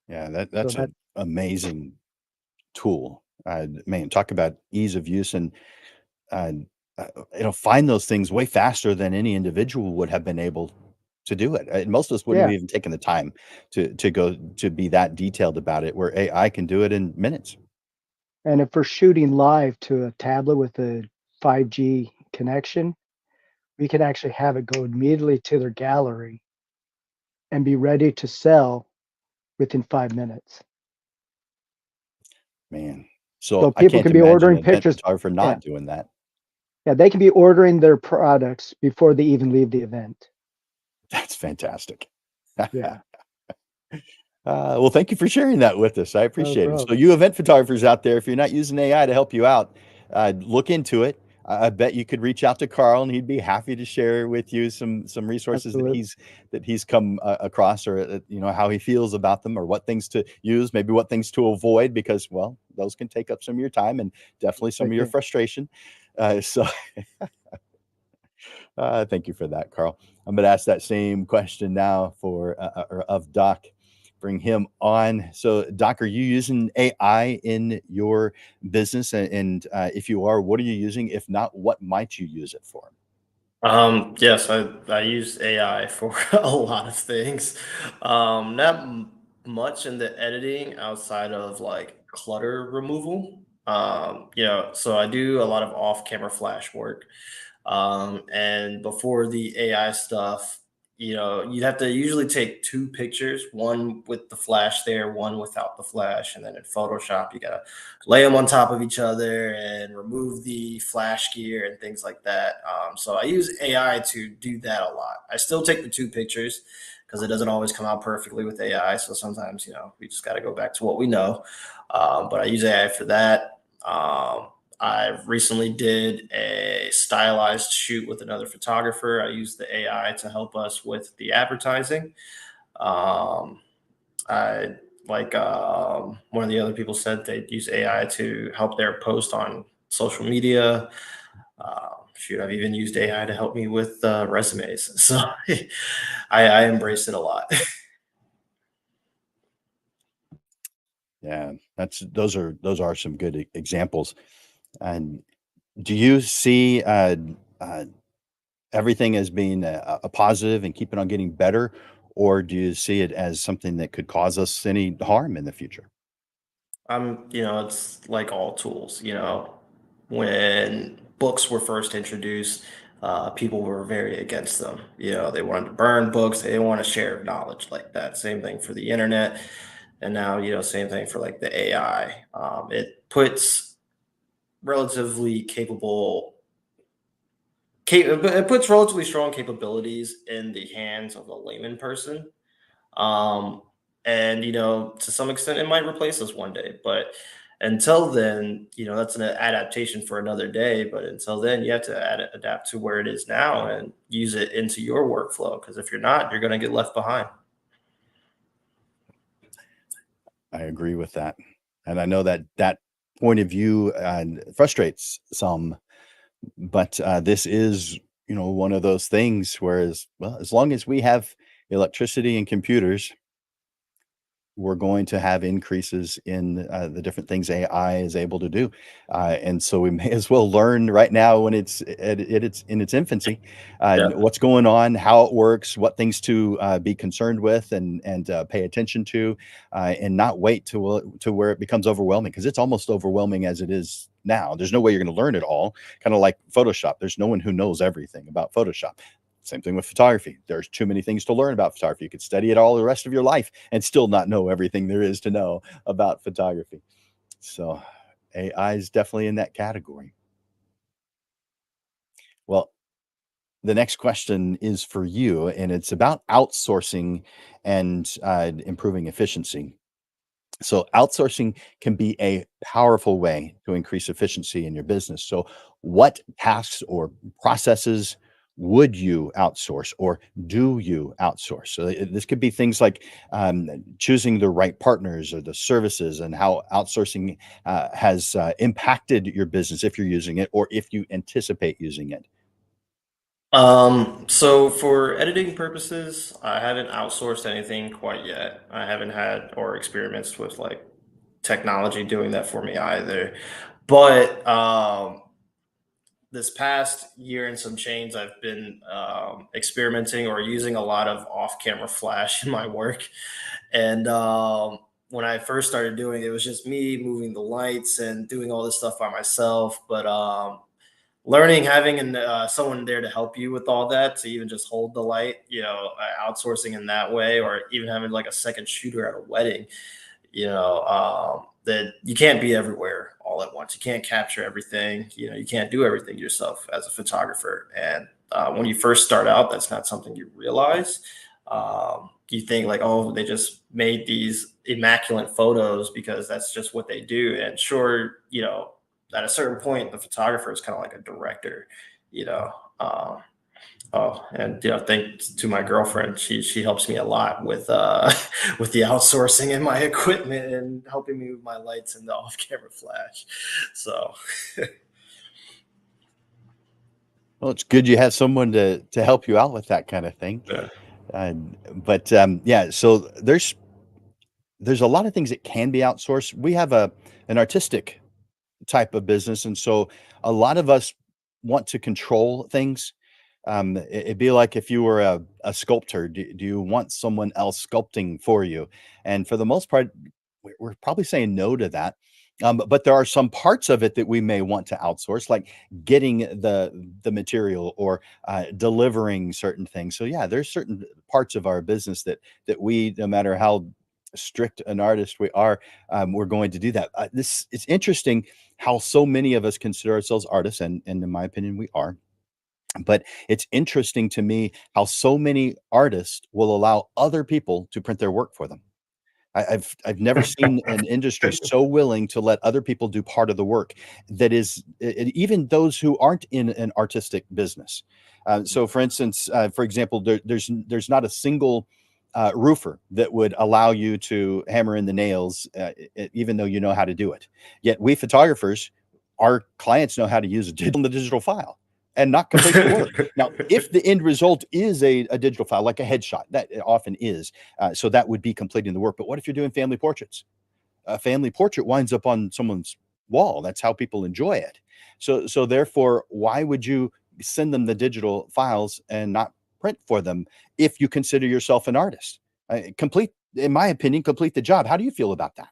Yeah, so that's that an amazing tool. Man, talk about ease of use and find those things way faster than any individual would have been able to do it. And most of us wouldn't yeah. have even taken the time to go to be that detailed about it, where AI can do it in minutes. And if we're shooting live to a tablet with a 5G connection, we can actually have it go immediately to their gallery and be ready to sell within 5 minutes. Man, So so I people can't can be imagine ordering an event pictures. photographer Yeah. not doing that. Yeah. They can be ordering their products before they even leave the event. That's fantastic. Yeah. Well, thank you for sharing that with us. I No appreciate it. So, problem. you event photographers out there, if you're not using AI to help you out, look into it. I bet you could reach out to Carl, and he'd be happy to share with you some resources Absolutely. that he's come across, or how he feels about them, or what things to use, maybe what things to avoid, because well, those can take up some of your time and definitely some Right of your there. frustration. So, thank you for that, Carl. I'm going to ask that same question now of Doc. Bring him on. So, Doc, are you using AI in your business? And if you are, what are you using? If not, what might you use it for? Yes, I use AI for a lot of things. Not much in the editing outside of like clutter removal. So I do a lot of off-camera flash work. And before the AI stuff, you'd have to usually take two pictures, one with the flash there, one without the flash. And then in Photoshop, you gotta lay them on top of each other and remove the flash gear and things like that. So I use AI to do that a lot. I still take the two pictures because it doesn't always come out perfectly with AI. So sometimes, we just got to go back to what we know. But I use AI for that. I recently did a stylized shoot with another photographer. I used the AI to help us with the advertising. Um, I like one of the other people said they'd use AI to help their post on social media. Shoot, I've even used AI to help me with resumes. So I embrace it a lot. Yeah, those are some good examples. And do you see uh, everything as being a positive and keeping on getting better, or do you see it as something that could cause us any harm in the future? It's like all tools, when books were first introduced, people were very against them. They wanted to burn books, they didn't want to share knowledge like that. Same thing for the internet. And now, same thing for like the AI. It puts relatively it puts relatively strong capabilities in the hands of a layman person. Um, and to some extent, it might replace us one day. But until then, that's an adaptation for another day. But until then, you have to adapt to where it is now and use it into your workflow. Because if you're not, you're going to get left behind. I agree with that, and I know that that point of view frustrates some, but this is one of those things. Whereas, well, as long as we have electricity and computers, we're going to have increases in the different things AI is able to do. And so we may as well learn right now when it's it's in its infancy, Yeah. what's going on, how it works, what things to be concerned with and pay attention to, and not wait to where it becomes overwhelming, because it's almost overwhelming as it is now. There's no way you're going to learn it all. Kind of like Photoshop. There's no one who knows everything about Photoshop. Same thing with photography. There's too many things to learn about photography. You could study it all the rest of your life and still not know everything there is to know about photography. So AI is definitely in that category. Well, the next question is for you, and it's about outsourcing and improving efficiency. So outsourcing can be a powerful way to increase efficiency in your business. So what tasks or processes would you outsource, or do you outsource? So this could be things like choosing the right partners or the services, and how outsourcing has impacted your business if you're using it or if you anticipate using it. So for editing purposes, I haven't outsourced anything quite yet. I haven't had or experiments with like technology doing that for me either. But this past year and some change, I've been experimenting or using a lot of off-camera flash in my work. And when I first started doing it, it was just me moving the lights and doing all this stuff by myself. But learning having someone there to help you with all that, to even just hold the light, outsourcing in that way, or even having like a second shooter at a wedding, that you can't be everywhere all at once. You can't capture everything. You can't do everything yourself as a photographer. And when you first start out, that's not something you realize. You think like, oh, they just made these immaculate photos because that's just what they do. And sure, at a certain point, the photographer is kind of like a director, you know. Um, Oh, and thanks to my girlfriend, she helps me a lot with with the outsourcing and my equipment and helping me with my lights and the off-camera flash. So Well, it's good you have someone to help you out with that kind of thing. yeah. But yeah, so there's a lot of things that can be outsourced. We have a an artistic type of business, and so a lot of us want to control things. It'd be like if you were a sculptor. Do you want someone else sculpting for you? And for the most part, we're probably saying no to that. But there are some parts of it that we may want to outsource, like getting the material or delivering certain things. So yeah, there's certain parts of our business that we, no matter how strict an artist we are, we're going to do that. This it's interesting how so many of us consider ourselves artists, and in my opinion, we are. But it's interesting to me how so many artists will allow other people to print their work for them. I've never seen an industry so willing to let other people do part of the work that is even those who aren't in an artistic business. So, for instance, for example, there's not a single roofer that would allow you to hammer in the nails, even though you know how to do it. Yet we photographers, our clients know how to use the digital file and not complete the work. Now, if the end result is a digital file, like a headshot, that it often is, so that would be completing the work. But what if you're doing family portraits? A family portrait winds up on someone's wall. That's how people enjoy it. So therefore, why would you send them the digital files and not print for them if you consider yourself an artist? Complete, in my opinion, complete the job. How do you feel about that?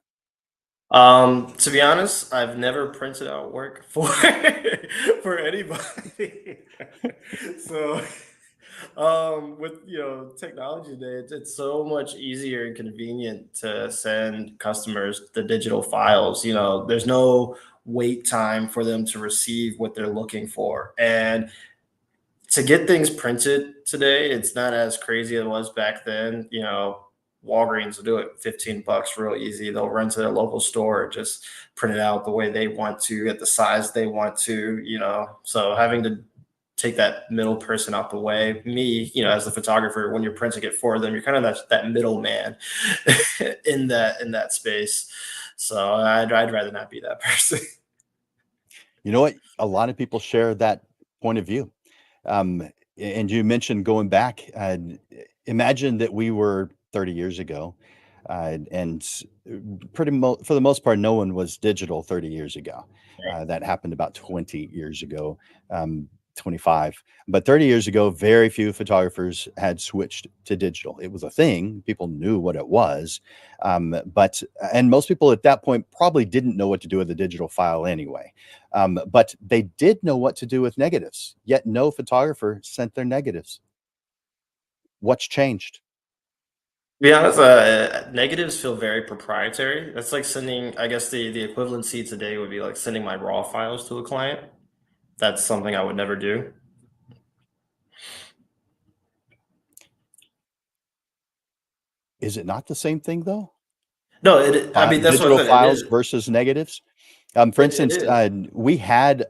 To be honest, I've never printed out work for for anybody. So, with technology today, it's so much easier and convenient to send customers the digital files. There's no wait time for them to receive what they're looking for, and to get things printed today, it's not as crazy as it was back then. Walgreens will do it 15 bucks real easy. They'll run to their local store, just print it out the way they want to, at the size they want to. So having to take that middle person out the way, me, as a photographer, when you're printing it for them, you're kind of that middleman in that space. So I'd rather not be that person. You know what? A lot of people share that point of view. And you mentioned going back. Imagine that we were 30 years ago, and for the most part, no one was digital 30 years ago. That happened about 20 years ago, 25. But 30 years ago, very few photographers had switched to digital. It was a thing. People knew what it was. And most people at that point probably didn't know what to do with a digital file anyway. But they did know what to do with negatives, yet no photographer sent their negatives. What's changed? To be honest, negatives feel very proprietary. That's like sending, I guess the equivalency today would be like sending my raw files to a client. That's something I would never do. Is it not the same thing though? No, I mean, that's what I Digital said. It files is. versus negatives? For It instance, is. we had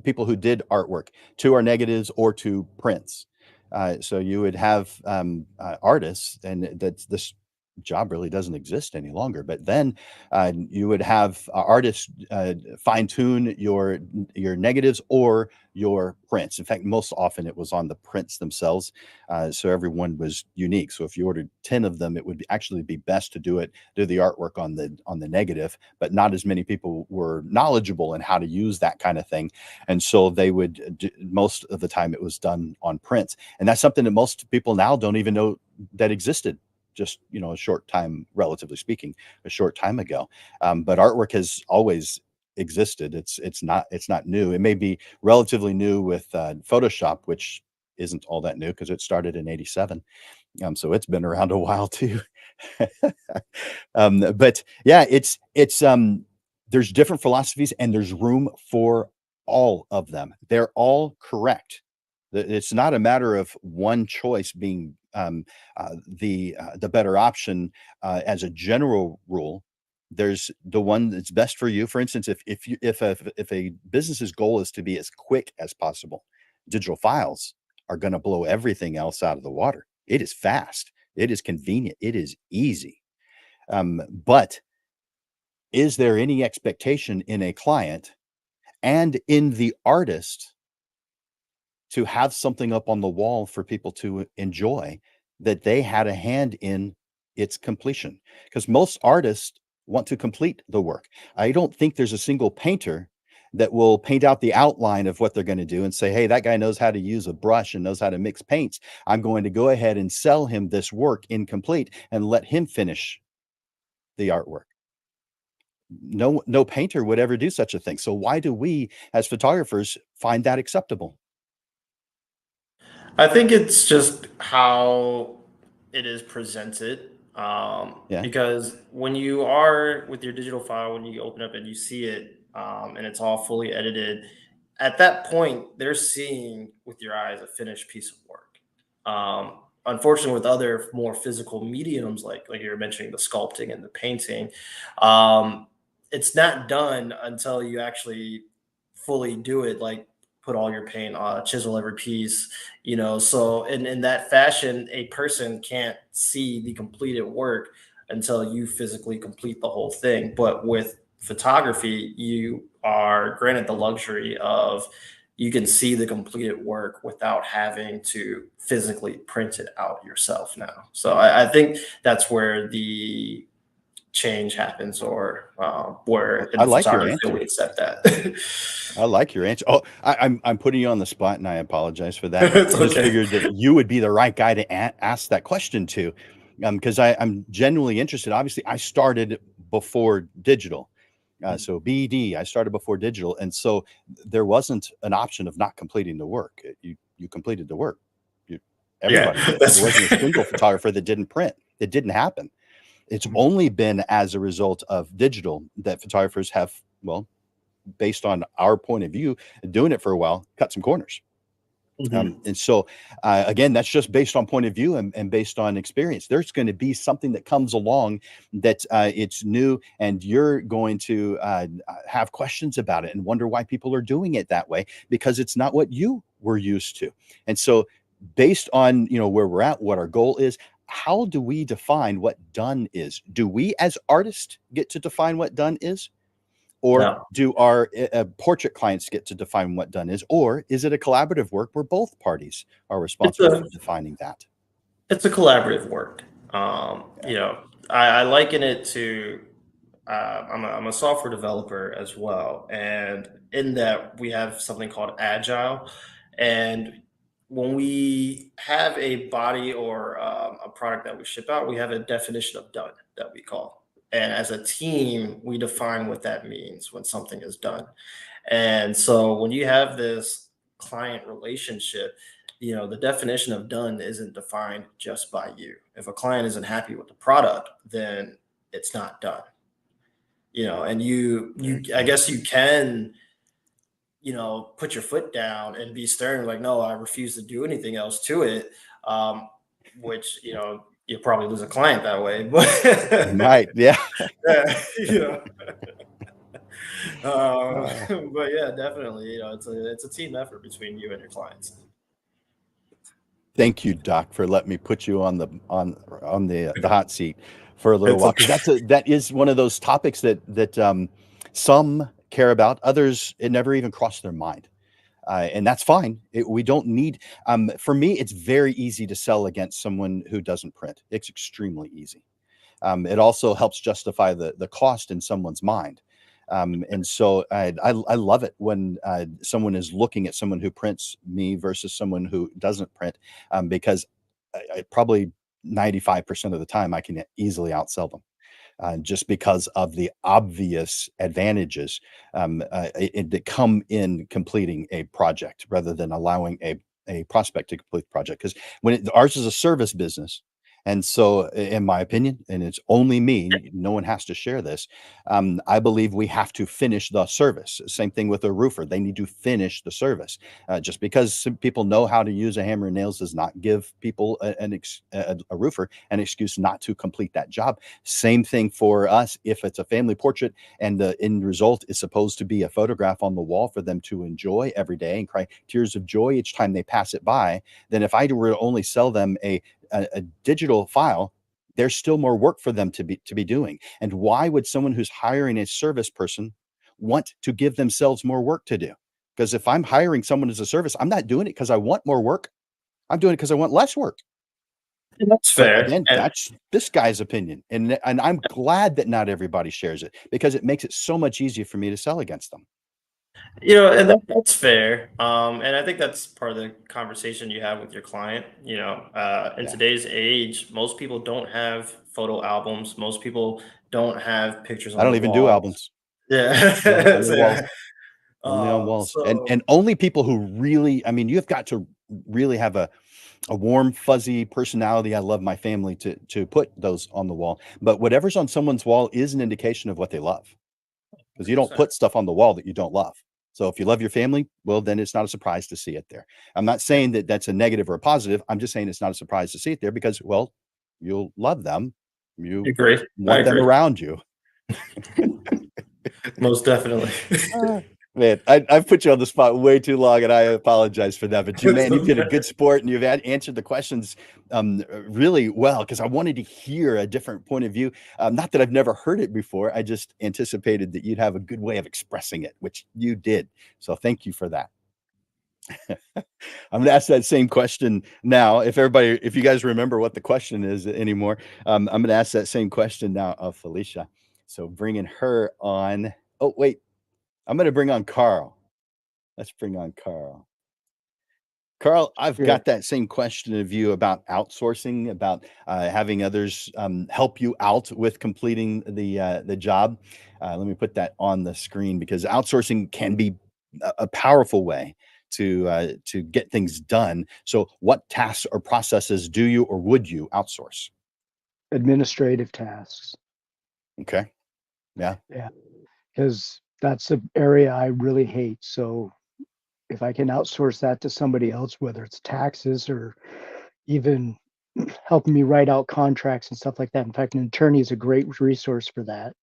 people who did artwork to our negatives or to prints. So you would have artists, and that's this job really doesn't exist any longer. But then you would have artists fine tune your negatives or your prints. In fact, most often it was on the prints themselves, so everyone was unique. So if you ordered 10 of them, it would actually be best to do the artwork on the negative, but not as many people were knowledgeable in how to use that kind of thing. And so they would most of the time it was done on prints. And that's something that most people now don't even know that existed just a short time, relatively speaking, a short time ago. But artwork has always existed. It's not new. It may be relatively new with Photoshop, which isn't all that new because it started in '87. So it's been around a while too. But yeah, it's there's different philosophies and there's room for all of them. They're all correct. It's not a matter of one choice being the better option as a general rule. There's the one that's best for you. For instance, if a business's goal is to be as quick as possible, digital files are going to blow everything else out of the water. It is fast. It is convenient. It is easy. But is there any expectation in a client and in the artist to have something up on the wall for people to enjoy that they had a hand in its completion? Because most artists want to complete the work. I don't think there's a single painter that will paint out the outline of what they're going to do and say, hey, that guy knows how to use a brush and knows how to mix paints. I'm going to go ahead and sell him this work incomplete and let him finish the artwork. no painter would ever do such a thing. So why do we as photographers find that acceptable? I think it's just how it is presented. Yeah. Because when you are with your digital file, when you open up and you see it, and it's all fully edited, at that point, they're seeing with your eyes a finished piece of work. Unfortunately, with other more physical mediums, like you were mentioning, the sculpting and the painting, um, it's not done until you actually fully do it. Like put all your paint on, chisel every piece, so in that fashion a person can't see the completed work until you physically complete the whole thing. But with photography, you are granted the luxury of you can see the completed work without having to physically print it out yourself now. So I think that's where the change happens, or where in I the like your photography answer. we accept that. I like your answer. Oh, I'm putting you on the spot, and I apologize for that. It's I just okay. figured that you would be the right guy to ask that question to, because I'm genuinely interested. Obviously, I started before digital, so BD. I started before digital, and so there wasn't an option of not completing the work. You completed the work. You, Yeah, everybody did. that's There wasn't a fair. single photographer that didn't print. It didn't happen. It's only been as a result of digital that photographers have, well, based on our point of view, doing it for a while, cut some corners. Mhm. And so, again, that's just based on point of view and based on experience. There's going to be something that comes along that it's new, and you're going to have questions about it and wonder why people are doing it that way because it's not what you were used to. And so, based on where we're at, what our goal is, how do we define what done is? Do we as artists get to define what done is? Or No, do our portrait clients get to define what done is? Or is it a collaborative work where both parties are it's responsible a for defining that? it's a collaborative work. Yeah. I liken it to I'm a software developer as well, and in that we have something called agile. And when we have a body or a product that we ship out, we have a definition of done that we call. And as a team, we define what that means when something is done. And so when you have this client relationship, the definition of done isn't defined just by you. If a client isn't happy with the product, then it's not done. And I guess you can, put your foot down and be stern, like, no, I refuse to do anything else to it. Um, which, you'll probably lose a client that way. But You might. Yeah. yeah, you know. Uh, But yeah, definitely, it's a team effort between you and your clients. Thank you, Doc, for letting me put you on the hot seat for a little It's while because okay. that is one of those topics that some care about, others it never even crossed their mind. And that's fine. We don't need. For me, it's very easy to sell against someone who doesn't print. It's extremely easy. It also helps justify the cost in someone's mind. And so I love it when someone is looking at someone who prints me versus someone who doesn't print, because I probably 95% of the time I can easily outsell them just because of the obvious advantages that come in completing a project rather than allowing a prospect to complete the project. Because ours is a service business. And so, in my opinion, and it's only me, no one has to share this. I believe we have to finish the service. Same thing with a roofer; they need to finish the service. Just because some people know how to use a hammer and nails does not give people a roofer an excuse not to complete that job. Same thing for us if it's a family portrait and the end result is supposed to be a photograph on the wall for them to enjoy every day and cry tears of joy each time they pass it by. Then if I were to only sell them a digital file, there's still more work for them to be doing. And why would someone who's hiring a service person want to give themselves more work to do? Because if I'm hiring someone as a service, I'm not doing it because I want more work. I'm doing it because I want less work. And that's But fair. again, And that's this guy's opinion, and I'm glad that not everybody shares it because it makes it so much easier for me to sell against them. and that's fair. And I think that's part of the conversation you have with your client. In Yeah. today's age, most people don't have photo albums. Most people don't have pictures I on don't the even do walls. albums. Yeah. No, only So walls. yeah. Only on walls. So And only people who really, I mean, you've got to really have a warm, fuzzy personality. I love my family to put those on the wall. But whatever's on someone's wall is an indication of what they love. Because you don't 100%. put stuff on the wall that you don't love. So if you love your family, well, then it's not a surprise to see it there. I'm not Yeah. saying that that's a negative or a positive. I'm just saying it's not a surprise to see it there because, well, you'll love them. You Agree. I want them agree. around you. Most definitely. Man, I've put you on the spot way too long, and I apologize for that. But you, It's man, you've been a okay. good sport, and you've answered the questions really well because I wanted to hear a different point of view. Not that I've never heard it before. I just anticipated that you'd have a good way of expressing it, which you did. So thank you for that. I'm going to ask that same question now. If you guys remember what the question is anymore, I'm going to ask that same question now of Felicia. So bringing her on. Oh, wait. I'm going to bring on Carl. Let's bring on Carl. Carl, I've Yeah. got that same question of you about outsourcing, about having others help you out with completing the job. Let me put that on the screen because outsourcing can be a powerful way to get things done. So, what tasks or processes do you or would you outsource? Administrative tasks. Okay, yeah, Yeah. Because that's an area I really hate. So if I can outsource that to somebody else, whether it's taxes or even helping me write out contracts and stuff like that. In fact, an attorney is a great resource for that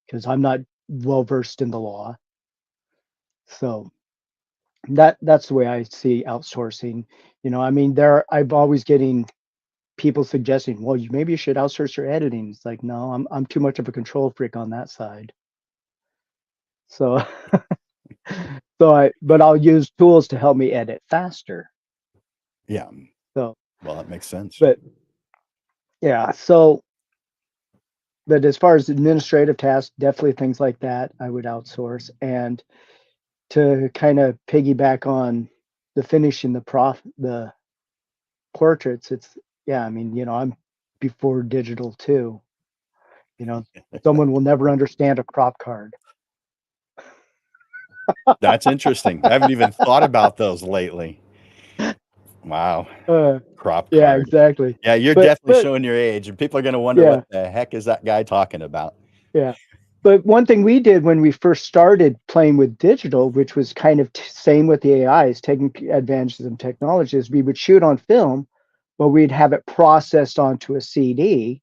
because I'm not well versed in the law. So that's the way I see outsourcing. I mean, I'm always getting people suggesting, well, maybe you should outsource your editing. It's like, no, I'm too much of a control freak on that side. So but I'll use tools to help me edit faster. yeah. So, Well, that makes sense. but yeah, but as far as administrative tasks, definitely things like that I would outsource. And to kind of piggyback on the finishing the portraits, yeah, I mean, I'm before digital too. Someone will never understand a crop card. That's interesting. I haven't even thought about those lately. Wow. Uh, Crop yeah, card. exactly. Yeah, you're But definitely showing your age, and people are gonna wonder what yeah, the heck is that guy talking about? yeah. But one thing we did when we first started playing with digital, which was kind of same with the AIs, taking advantage of some technologies, we would shoot on film, but we'd have it processed onto a CD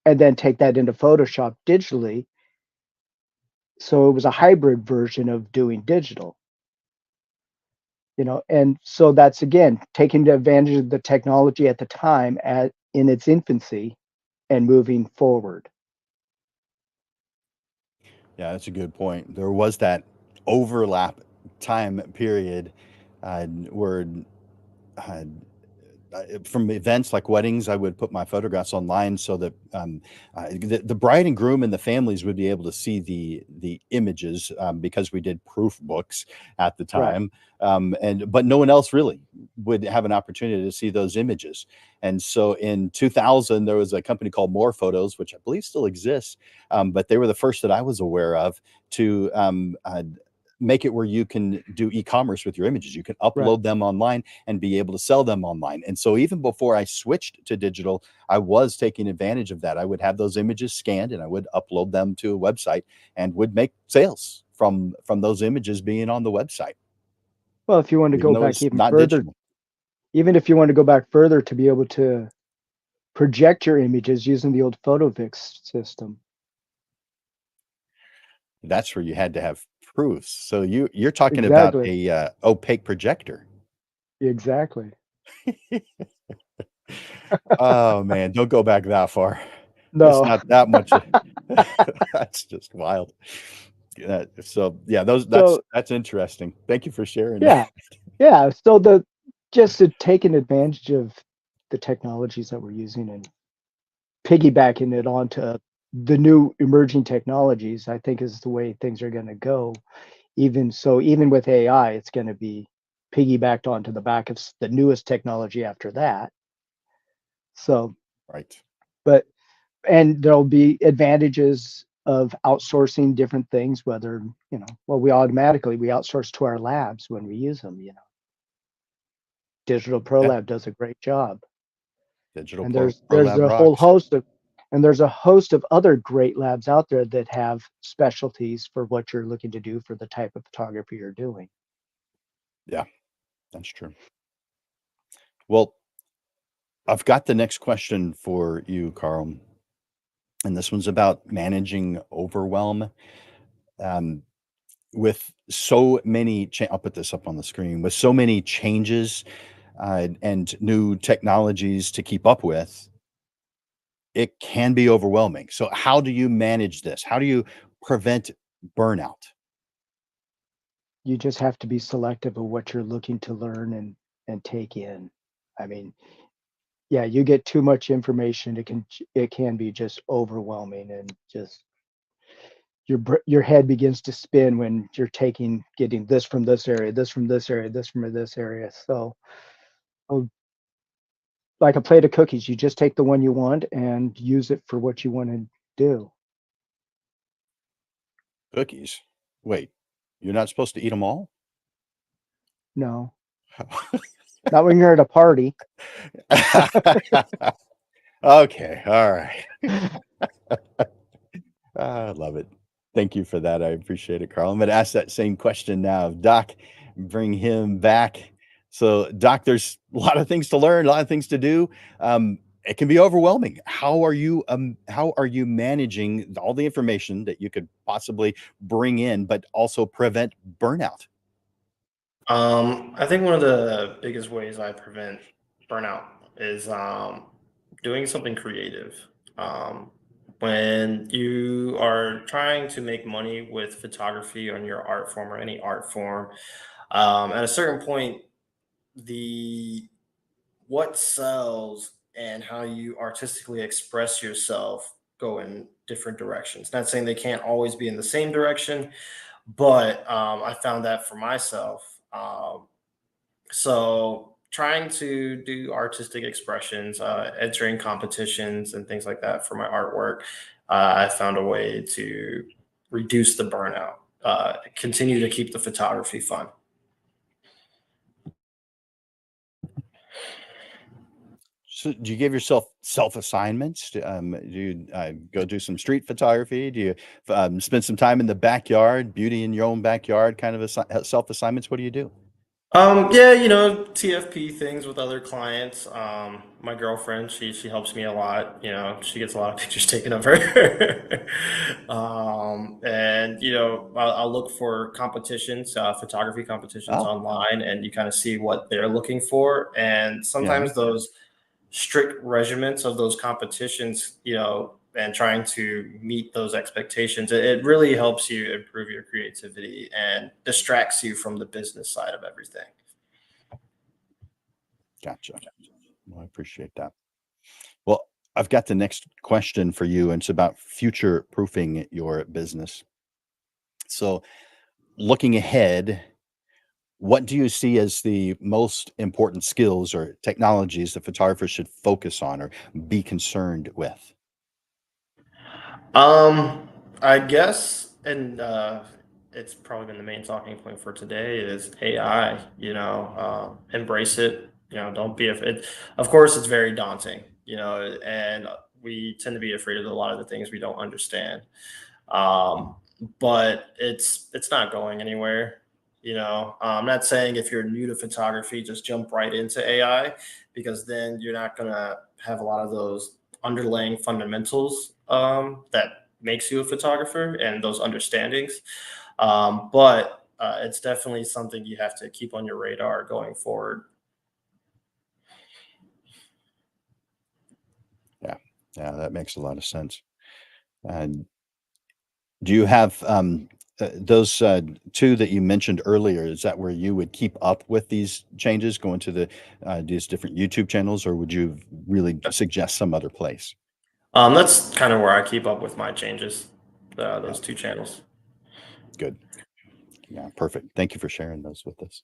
and then take that into Photoshop digitally. So it was a hybrid version of doing digital, and so that's again taking advantage of the technology at the time in its infancy and moving forward. Yeah, that's a good point. There was that overlap time period where uh, from events like weddings, I would put my photographs online so that the bride and groom and the families would be able to see the images because we did proof books at the Right, time, but no one else really would have an opportunity to see those images. And so in 2000, there was a company called More Photos, which I believe still exists, but they were the first that I was aware of to make it where you can do e-commerce with your images. You can right. upload them online and be able to sell them online. And so even before I switched to digital, I was taking advantage of that. I would have those images scanned and I would upload them to a website and would make sales from those images being on the website, Well, if you want to even go though back it's even not further, digital. even if you want to go back further to be able to project your images using the old PhotoVix system. That's where you had to have proofs. So you're talking about Exactly. a opaque projector. Exactly. Oh man, don't go back that far. It's No. not that much. That's just wild. So yeah, those So that's interesting. Thank you for sharing that. yeah, yeah. So just to taking advantage of the technologies that we're using and piggybacking it onto the new emerging technologies, I think is the way things are going to go. Even with AI, it's going to be piggybacked onto the back of the newest technology after that. So, Right. but and there'll be advantages of outsourcing different things, whether, well, we outsource to our labs when we use them. Digital Pro Yeah. Lab does a great job. Digital And Pro there's Lab a whole rocks. host of other great labs out there that have specialties for what you're looking to do for the type of photography you're doing. Yeah, that's true. Well, I've got the next question for you, Carl. And this one's about managing overwhelm. Um, with so many, I'll put this up on the screen, with so many changes and new technologies to keep up with, it can be overwhelming. So, how do you manage this? How do you prevent burnout? You just have to be selective of what you're looking to learn and take in. I mean, yeah, you get too much information, it can be just overwhelming, and just your head begins to spin when you're getting this from this area, this from this area, this from this area. So, oh, like a plate of cookies, you just take the one you want and use it for what you want to do. Cookies. Wait, you're not supposed to eat them all? No, not when you're at a party. Okay, all right. I love it. Thank you for that. I appreciate it, Carl. I'm going to ask that same question now of Doc, bring him back. So, Doc, there's a lot of things to learn, a lot of things to do. It can be overwhelming. How are you managing all the information that you could possibly bring in, but also prevent burnout? I think one of the biggest ways I prevent burnout is doing something creative. Um, when you are trying to make money with photography on your art form or any art form, at a certain point, the what sells and how you artistically express yourself go in different directions. Not saying they can't always be in the same direction, but I found that for myself. So trying to do artistic expressions, entering competitions and things like that for my artwork, I found a way to reduce the burnout, continue to keep the photography fun. So do you give yourself self assignments? Do you go do some street photography? Do you spend some time in the backyard, beauty in your own backyard, kind of self assignments? What do you do? Yeah, TFP things with other clients. My girlfriend, she helps me a lot. She gets a lot of pictures taken of her. And I'll look for competitions, photography competitions Oh, online, and you kind of see what they're looking for. And yeah, sometimes those strict regiments of those competitions, and trying to meet those expectations, it really helps you improve your creativity and distracts you from the business side of everything. gotcha. Well, I appreciate that. Well, I've got the next question for you, and it's about future proofing your business. So, looking ahead, what do you see as the most important skills or technologies that photographers should focus on or be concerned with? Um, I guess, and it's probably been the main talking point for today is AI. Embrace it. Don't be afraid. Of course, it's very daunting. And we tend to be afraid of a lot of the things we don't understand. um, but it's not going anywhere. I'm not saying if you're new to photography, just jump right into AI, because then you're not gonna have a lot of those underlying fundamentals that makes you a photographer and those understandings. But it's definitely something you have to keep on your radar going forward. Yeah, yeah, that makes a lot of sense. And do you have those two that you mentioned earlier? Is that where you would keep up with these changes, going to these different YouTube channels, or would you really suggest some other place? That's kind of where I keep up with my changes, Yeah, those two channels. good. Yeah, perfect. Thank you for sharing those with us.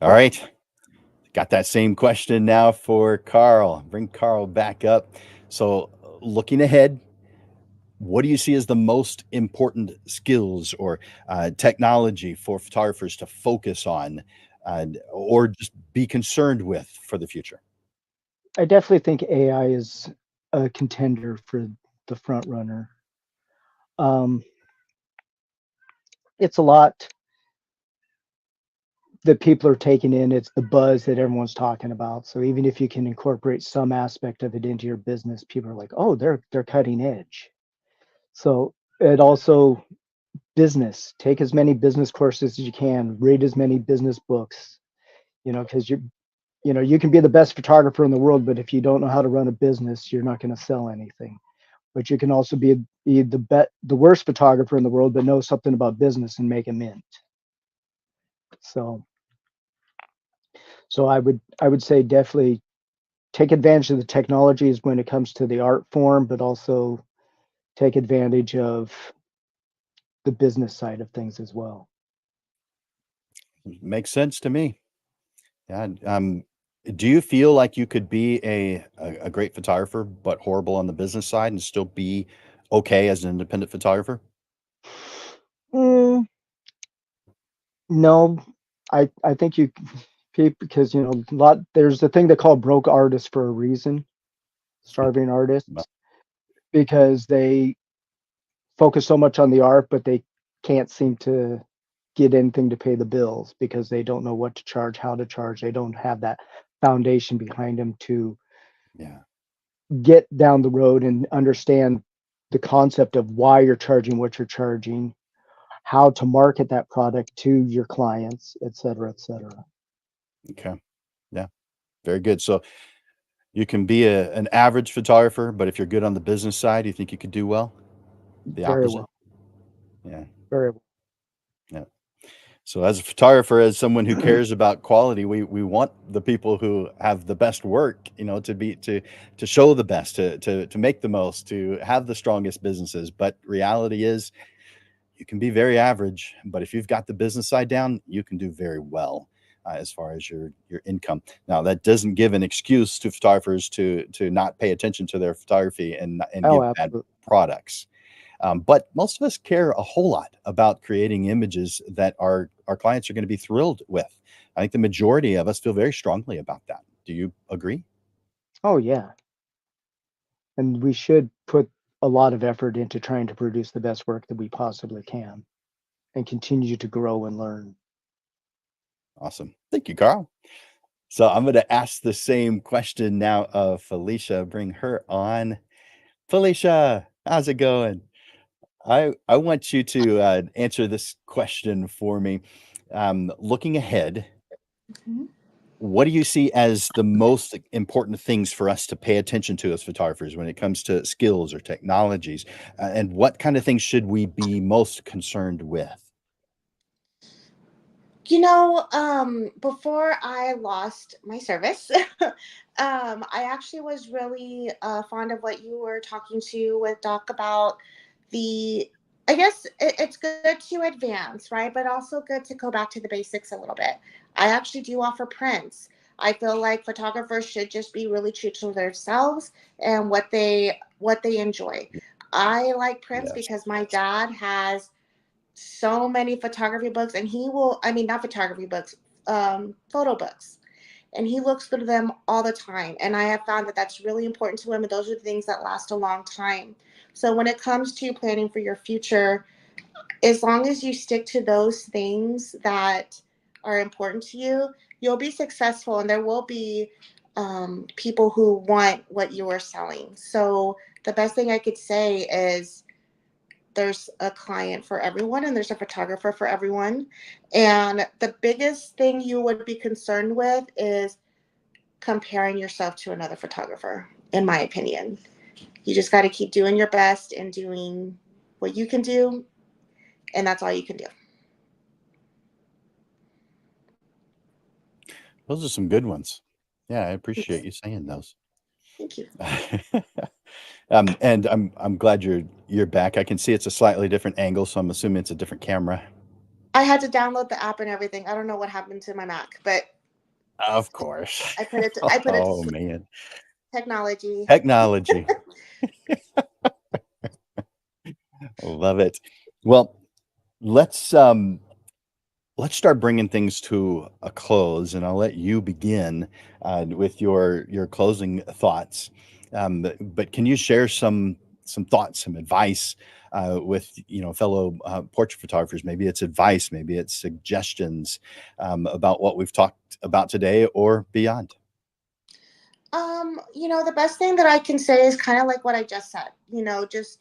All right. Got that same question now for Carl. Bring Carl back up. So looking ahead, what do you see as the most important skills or technology for photographers to focus on or just be concerned with for the future? I definitely think AI is a contender for the front runner. Um, it's a lot that people are taking in. It's the buzz that everyone's talking about. So even if you can incorporate some aspect of it into your business, people are like, "Oh, they're cutting edge." So it also business. Take as many business courses as you can. Read as many business books. Because you can be the best photographer in the world, but if you don't know how to run a business, you're not going to sell anything. But you can also be the worst photographer in the world, but know something about business and make a mint. So I would say definitely take advantage of the technologies when it comes to the art form, but also take advantage of the business side of things as well. Makes sense to me. Yeah. Do you feel like you could be a great photographer, but horrible on the business side and still be okay as an independent photographer? Mm, no, I think because a lot there's a thing they call broke artists for a reason, starving Well, artists, because they focus so much on the art, but they can't seem to get anything to pay the bills because they don't know what to charge, how to charge. They don't have that foundation behind them to yeah. get down the road and understand the concept of why you're charging what you're charging, how to market that product to your clients, et cetera, et cetera. Okay. Yeah. Very good. So you can be an average photographer, but if you're good on the business side, you think you could do well? The Very opposite? well, Yeah. very well. Yeah. So as a photographer, as someone who cares about quality, we want the people who have the best work, to be to show the best, to make the most, to have the strongest businesses. But reality is you can be very average, but if you've got the business side down, you can do very well as far as your income. Now, that doesn't give an excuse to photographers to not pay attention to their photography and Oh, give bad absolutely. products. But most of us care a whole lot about creating images that our clients are going to be thrilled with. I think the majority of us feel very strongly about that. Do you agree? Oh, yeah. And we should put a lot of effort into trying to produce the best work that we possibly can and continue to grow and learn. Awesome. Thank you, Carl. So I'm going to ask the same question now of Felicia. Bring her on. Felicia, how's it going? I want you to answer this question for me. Looking ahead, Mhm. what do you see as the most important things for us to pay attention to as photographers when it comes to skills or technologies? And what kind of things should we be most concerned with? Before I lost my service, I actually was really fond of what you were talking to with Doc about the. I guess it's good to advance, right? But also good to go back to the basics a little bit. I actually do offer prints. I feel like photographers should just be really true to themselves and what they enjoy. I like prints Yes. because my dad has so many photography books, and not photography books, photo books, and he looks through them all the time, and I have found that that's really important to him, and those are the things that last a long time. So when it comes to planning for your future, as long as you stick to those things that are important to you, you'll be successful, and there will be people who want what you are selling. So the best thing I could say is there's a client for everyone and there's a photographer for everyone. And the biggest thing you would be concerned with is comparing yourself to another photographer, in my opinion. You just got to keep doing your best and doing what you can do, and that's all you can do. Those are some good ones. Yeah, I appreciate Thanks. you saying those. Thank you. And I'm glad you're back. I can see it's a slightly different angle, so I'm assuming it's a different camera. I had to download the app and everything. I don't know what happened to my Mac, but Of course. I put it to Oh sleep. man. Technology. Technology. Love it. Well, let's let's start bringing things to a close, and I'll let you begin with your closing thoughts. But can you share some thoughts, some advice with fellow portrait photographers? Maybe it's advice, maybe it's suggestions about what we've talked about today or beyond. The best thing that I can say is kind of like what I just said. Just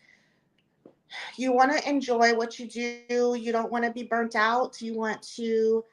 you want to enjoy what you do. You don't want to be burnt out. You want to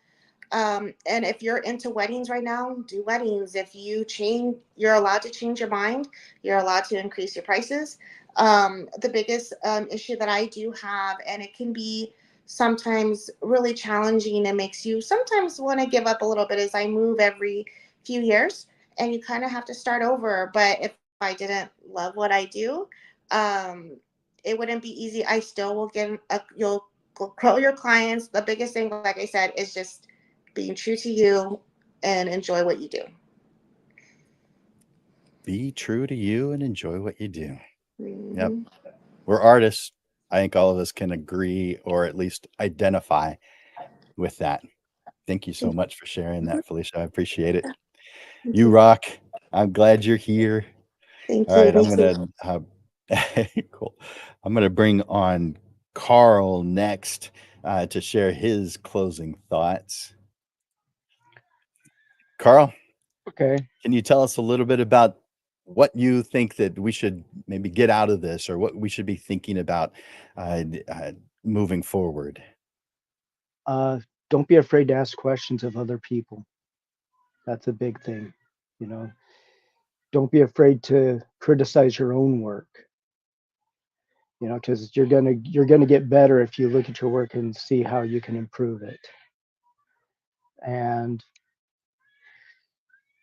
and if you're into weddings right now, do weddings. If you're allowed to change your mind. You're allowed to increase your prices. The biggest issue that I do have, and it can be sometimes really challenging and makes you sometimes want to give up a little bit, is I move every few years, and you kind of have to start over. But if I didn't love what I do, um, it wouldn't be easy. I still will you'll grow your clients. The biggest thing, like I said, is just being true to you and enjoy what you do. Be true to you and enjoy what you do. Yep. Mhm. We're artists. I think all of us can agree or at least identify with that. Thank you so much for sharing Mhm. that, Felicia. I appreciate it. Thank You you. rock. I'm glad you're here. Thank All you. right, Me I'm too. gonna cool. I'm gonna bring on Carl next to share his closing thoughts. Carl, Okay. can you tell us a little bit about what you think that we should maybe get out of this, or what we should be thinking about moving forward? Uh, don't be afraid to ask questions of other people. That's a big thing. You know, don't be afraid to criticize your own work. Because you're gonna get better if you look at your work and see how you can improve it. And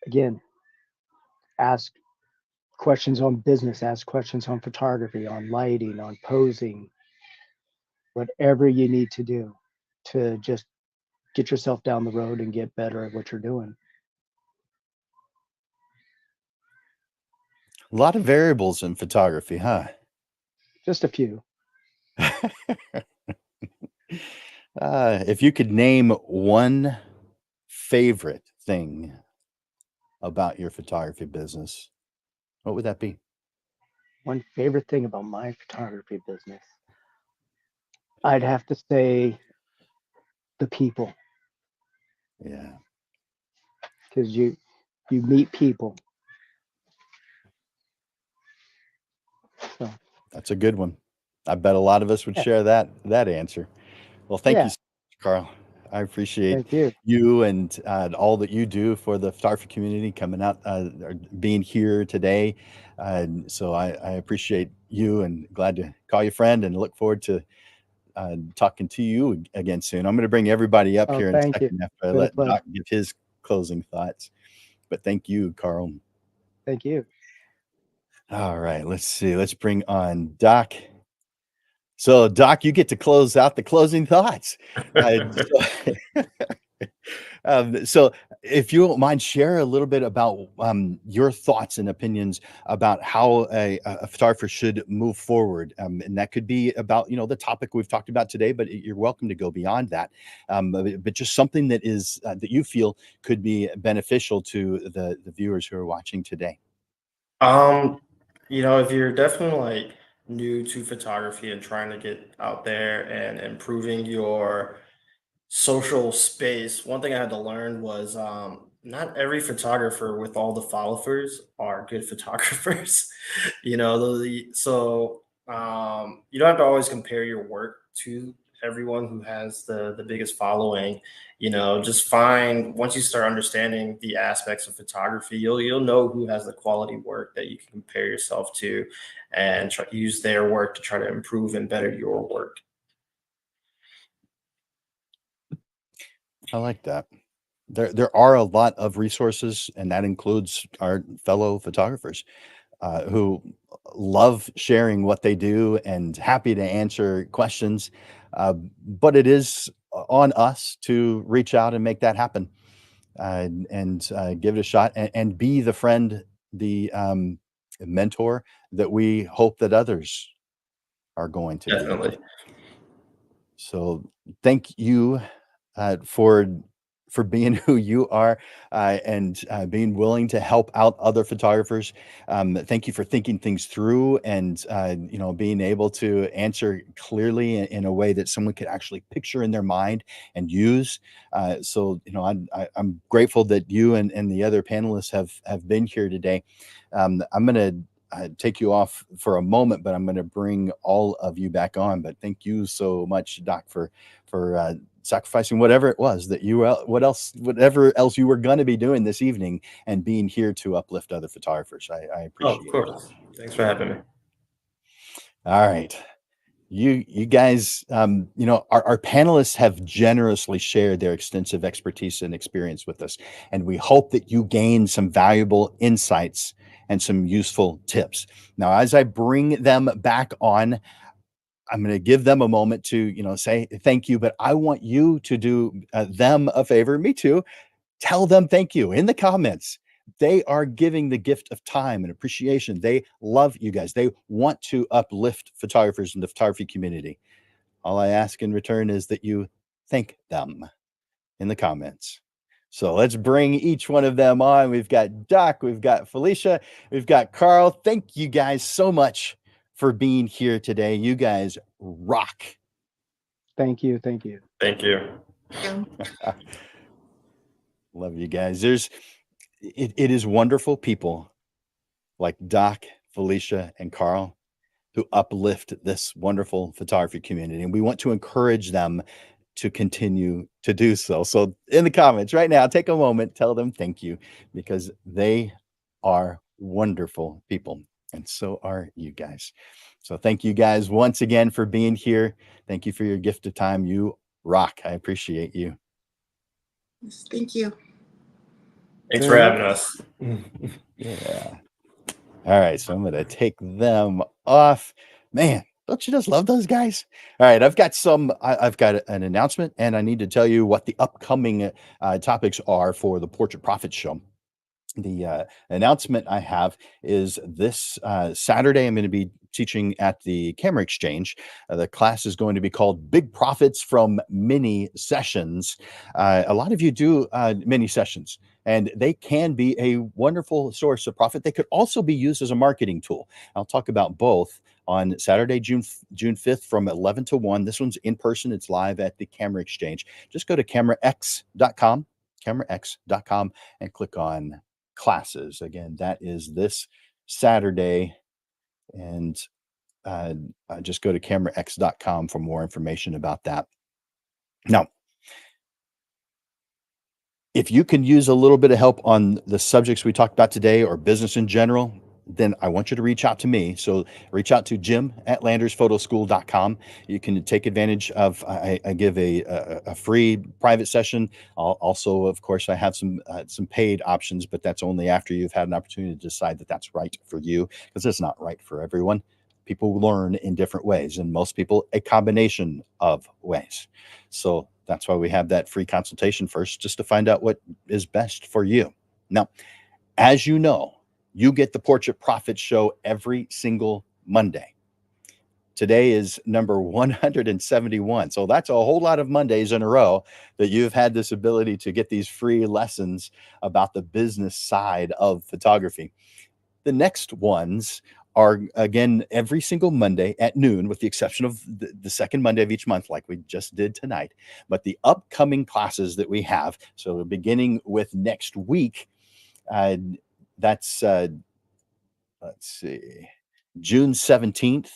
again, ask questions on business, ask questions on photography, on lighting, on posing, whatever you need to do to just get yourself down the road and get better at what you're doing. A lot of variables in photography, huh? Just a few. If you could name one favorite thing about your photography business, what would that be? One favorite thing about my photography business, I'd have to say the people, Yeah, because you meet people. So that's a good one. I bet a lot of us would yeah, share that answer. Well, thank you yeah. so much, Carl. I appreciate Thank you. you and all that you do for the photography community coming out, or being here today. So I appreciate you and glad to call you friend and look forward to talking to you again soon. I'm going to bring everybody up Oh, here in a thank you. second after I Been a let pleasure. Doc give his closing thoughts. But thank you, Carl. Thank you. All right, let's see. Let's bring on Doc. So, Doc, you get to close out the closing thoughts. So, so if you don't mind, share a little bit about your thoughts and opinions about how a photographer should move forward. And that could be about, the topic we've talked about today, but you're welcome to go beyond that. But just something that is that you feel could be beneficial to the viewers who are watching today. Um, if you're definitely like new to photography and trying to get out there and improving your social space, one thing I had to learn was not every photographer with all the followers are good photographers. You don't have to always compare your work to everyone who has the biggest following. Just find, once you start understanding the aspects of photography, you'll know who has the quality work that you can compare yourself to, and use their work to try to improve and better your work. I like that. There are a lot of resources, and that includes our fellow photographers who love sharing what they do and happy to answer questions. But it is on us to reach out and make that happen, and give it a shot and be the friend the mentor that we hope that others are going to be. Definitely. So thank you for being who you are, and being willing to help out other photographers. Thank you for thinking things through, and being able to answer clearly in a way that someone could actually picture in their mind and use. So I'm grateful that you and the other panelists have been here today. I'm going to take you off for a moment, but I'm going to bring all of you back on. But thank you so much, Doc, for sacrificing whatever it was that whatever else you were going to be doing this evening, and being here to uplift other photographers. I Oh, appreciate of it. course. Thanks for having me. All right. You guys, our panelists have generously shared their extensive expertise and experience with us, and we hope that you gain some valuable insights and some useful tips. Now, as I bring them back on, I'm going to give them a moment to, say thank you, but I want you to do them a favor, me too. Tell them thank you in the comments. They are giving the gift of time and appreciation. They love you guys. They want to uplift photographers in the photography community. All I ask in return is that you thank them in the comments. So let's bring each one of them on. We've got Doc, we've got Felicia, we've got Carl. Thank you guys so much for being here today. You guys rock. Thank you. Thank you. Thank you. Love you guys. It is wonderful people like Doc, Felicia, and Carl who uplift this wonderful photography community. And we want to encourage them to continue to do so. So in the comments right now, take a moment, tell them thank you, because they are wonderful people. And so are you guys. So thank you guys once again for being here. Thank you for your gift of time. You rock. I appreciate you. Yes, thank you. Thanks for having us. Yeah. All right. So I'm going to take them off. Man, don't you just love those guys? All right. I've got an announcement, and I need to tell you what the upcoming topics are for the Portrait Profit Show. The announcement I have is this Saturday. I'm going to be teaching at the Camera Exchange. The class is going to be called Big Profits from Mini Sessions. A lot of you do mini sessions, and they can be a wonderful source of profit. They could also be used as a marketing tool. I'll talk about both on Saturday, June 5th from 11 to 1. This one's in person. It's live at the Camera Exchange. Just go to camerax.com, and click on classes. Again, that is this Saturday, and just go to camerax.com for more information about that. Now, if you can use a little bit of help on the subjects we talked about today, or business in general, then I want you to reach out to me. So reach out to jim@landersphotoschool.com. You can take advantage of, I give a free private session. Also, of course, I have some paid options, but that's only after you've had an opportunity to decide that that's right for you, because it's not right for everyone. People learn in different ways, and most people a combination of ways. So that's why we have that free consultation first, just to find out what is best for you. Now, as you know, you get the Portrait Profit Show every single Monday. Today is number 171. So that's a whole lot of Mondays in a row that you've had this ability to get these free lessons about the business side of photography. The next ones are, again, every single Monday at noon, with the exception of the second Monday of each month, like we just did tonight. But the upcoming classes that we have, so beginning with next week, that's, let's see, June 17th.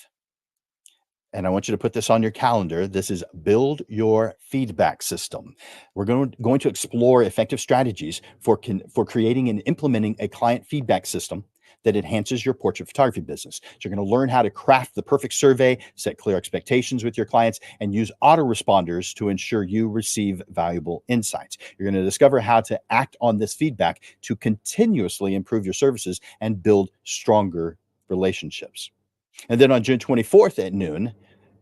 And I want you to put this on your calendar. This is Build Your Feedback System. We're going to explore effective strategies for creating and implementing a client feedback system that enhances your portrait photography business. So you're going to learn how to craft the perfect survey, set clear expectations with your clients, and use autoresponders to ensure you receive valuable insights. You're going to discover how to act on this feedback to continuously improve your services and build stronger relationships. And then on June 24th at noon,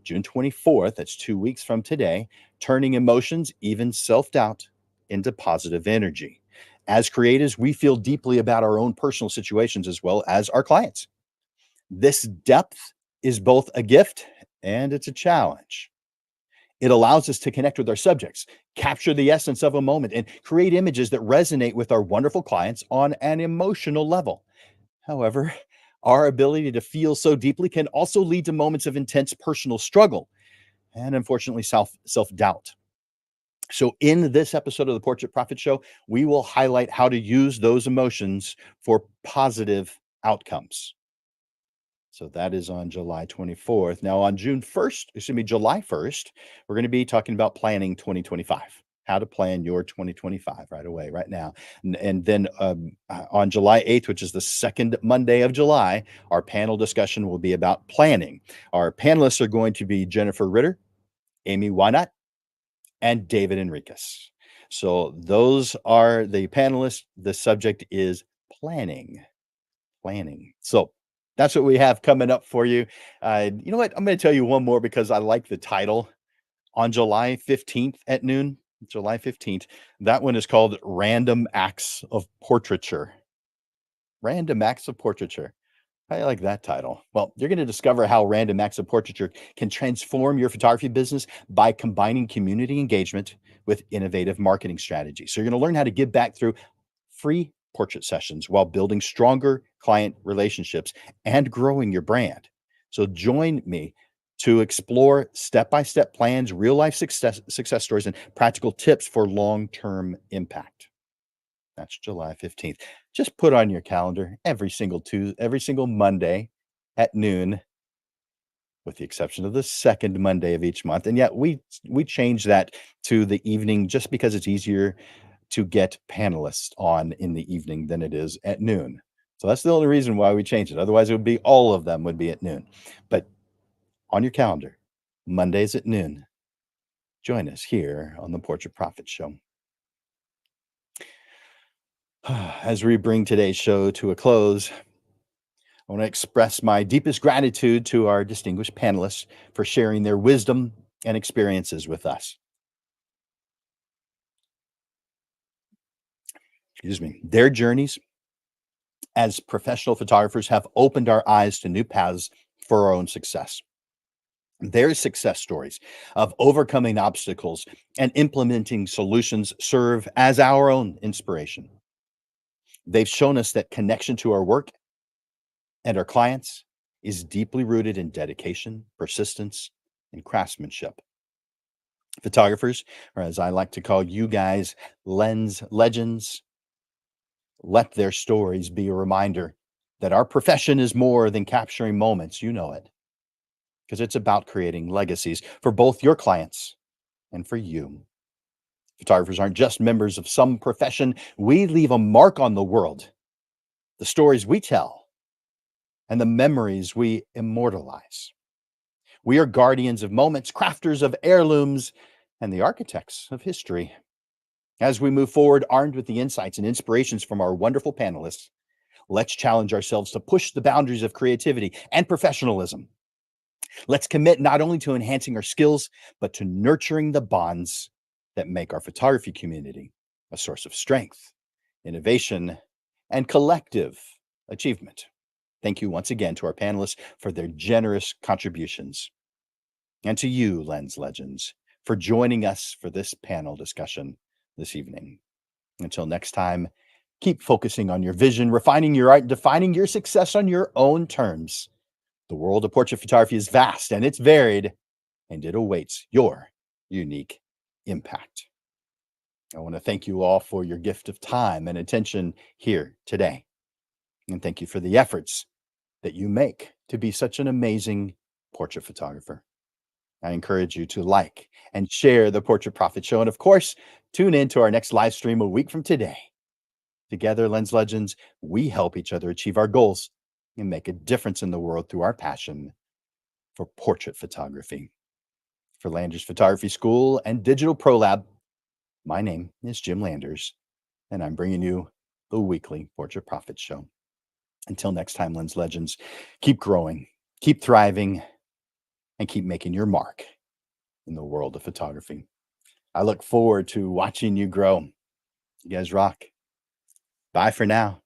June 24th, that's 2 weeks from today, turning emotions, even self-doubt, into positive energy. As creatives, we feel deeply about our own personal situations as well as our clients. This depth is both a gift and it's a challenge. It allows us to connect with our subjects, capture the essence of a moment, and create images that resonate with our wonderful clients on an emotional level. However, our ability to feel so deeply can also lead to moments of intense personal struggle and unfortunately self-doubt. So in this episode of the Portrait Profit Show, we will highlight how to use those emotions for positive outcomes. So that is on July 24th. Now on July 1st, we're going to be talking about planning 2025. How to plan your 2025 right away, right now. And then on July 8th, which is the second Monday of July, our panel discussion will be about planning. Our panelists are going to be Jennifer Ritter, Amy Wynot, and David Enriquez. So those are the panelists. The subject is planning. So that's what we have coming up for you. You know what? I'm going to tell you one more because I like the title. On July 15th at noon, July 15th, that one is called Random Acts of Portraiture. Random Acts of Portraiture. I like that title. Well, you're going to discover how random acts of portraiture can transform your photography business by combining community engagement with innovative marketing strategies. So you're going to learn how to give back through free portrait sessions while building stronger client relationships and growing your brand. So join me to explore step-by-step plans, real-life success stories, and practical tips for long-term impact. That's July 15th. Just put on your calendar every single Monday at noon, with the exception of the second Monday of each month. And yet we change that to the evening just because it's easier to get panelists on in the evening than it is at noon. So that's the only reason why we changed it. Otherwise, it would be all of them would be at noon. But on your calendar, Mondays at noon, join us here on the Portrait Profit Show. As we bring today's show to a close, I want to express my deepest gratitude to our distinguished panelists for sharing their wisdom and experiences with us. Excuse me. Their journeys as professional photographers have opened our eyes to new paths for our own success. Their success stories of overcoming obstacles and implementing solutions serve as our own inspiration. They've shown us that connection to our work and our clients is deeply rooted in dedication, persistence, and craftsmanship. Photographers, or as I like to call you guys, lens legends, let their stories be a reminder that our profession is more than capturing moments. You know it, because it's about creating legacies for both your clients and for you. Photographers aren't just members of some profession. We leave a mark on the world. The stories we tell and the memories we immortalize. We are guardians of moments, crafters of heirlooms, and the architects of history. As we move forward, armed with the insights and inspirations from our wonderful panelists, let's challenge ourselves to push the boundaries of creativity and professionalism. Let's commit not only to enhancing our skills, but to nurturing the bonds that make our photography community a source of strength, innovation, and collective achievement. Thank you once again to our panelists for their generous contributions. And to you, Lens Legends, for joining us for this panel discussion this evening. Until next time, keep focusing on your vision, refining your art, and defining your success on your own terms. The world of portrait photography is vast and it's varied, and it awaits your unique impact. I want to thank you all for your gift of time and attention here today. And thank you for the efforts that you make to be such an amazing portrait photographer. I encourage you to like and share the Portrait Profit Show. And of course, tune in to our next live stream a week from today. Together, Lens Legends, we help each other achieve our goals and make a difference in the world through our passion for portrait photography. For Landers Photography School and Digital Pro Lab, my name is Jim Landers, and I'm bringing you the weekly Portrait Profit Show. Until next time, Lens Legends, keep growing, keep thriving, and keep making your mark in the world of photography. I look forward to watching you grow. You guys rock. Bye for now.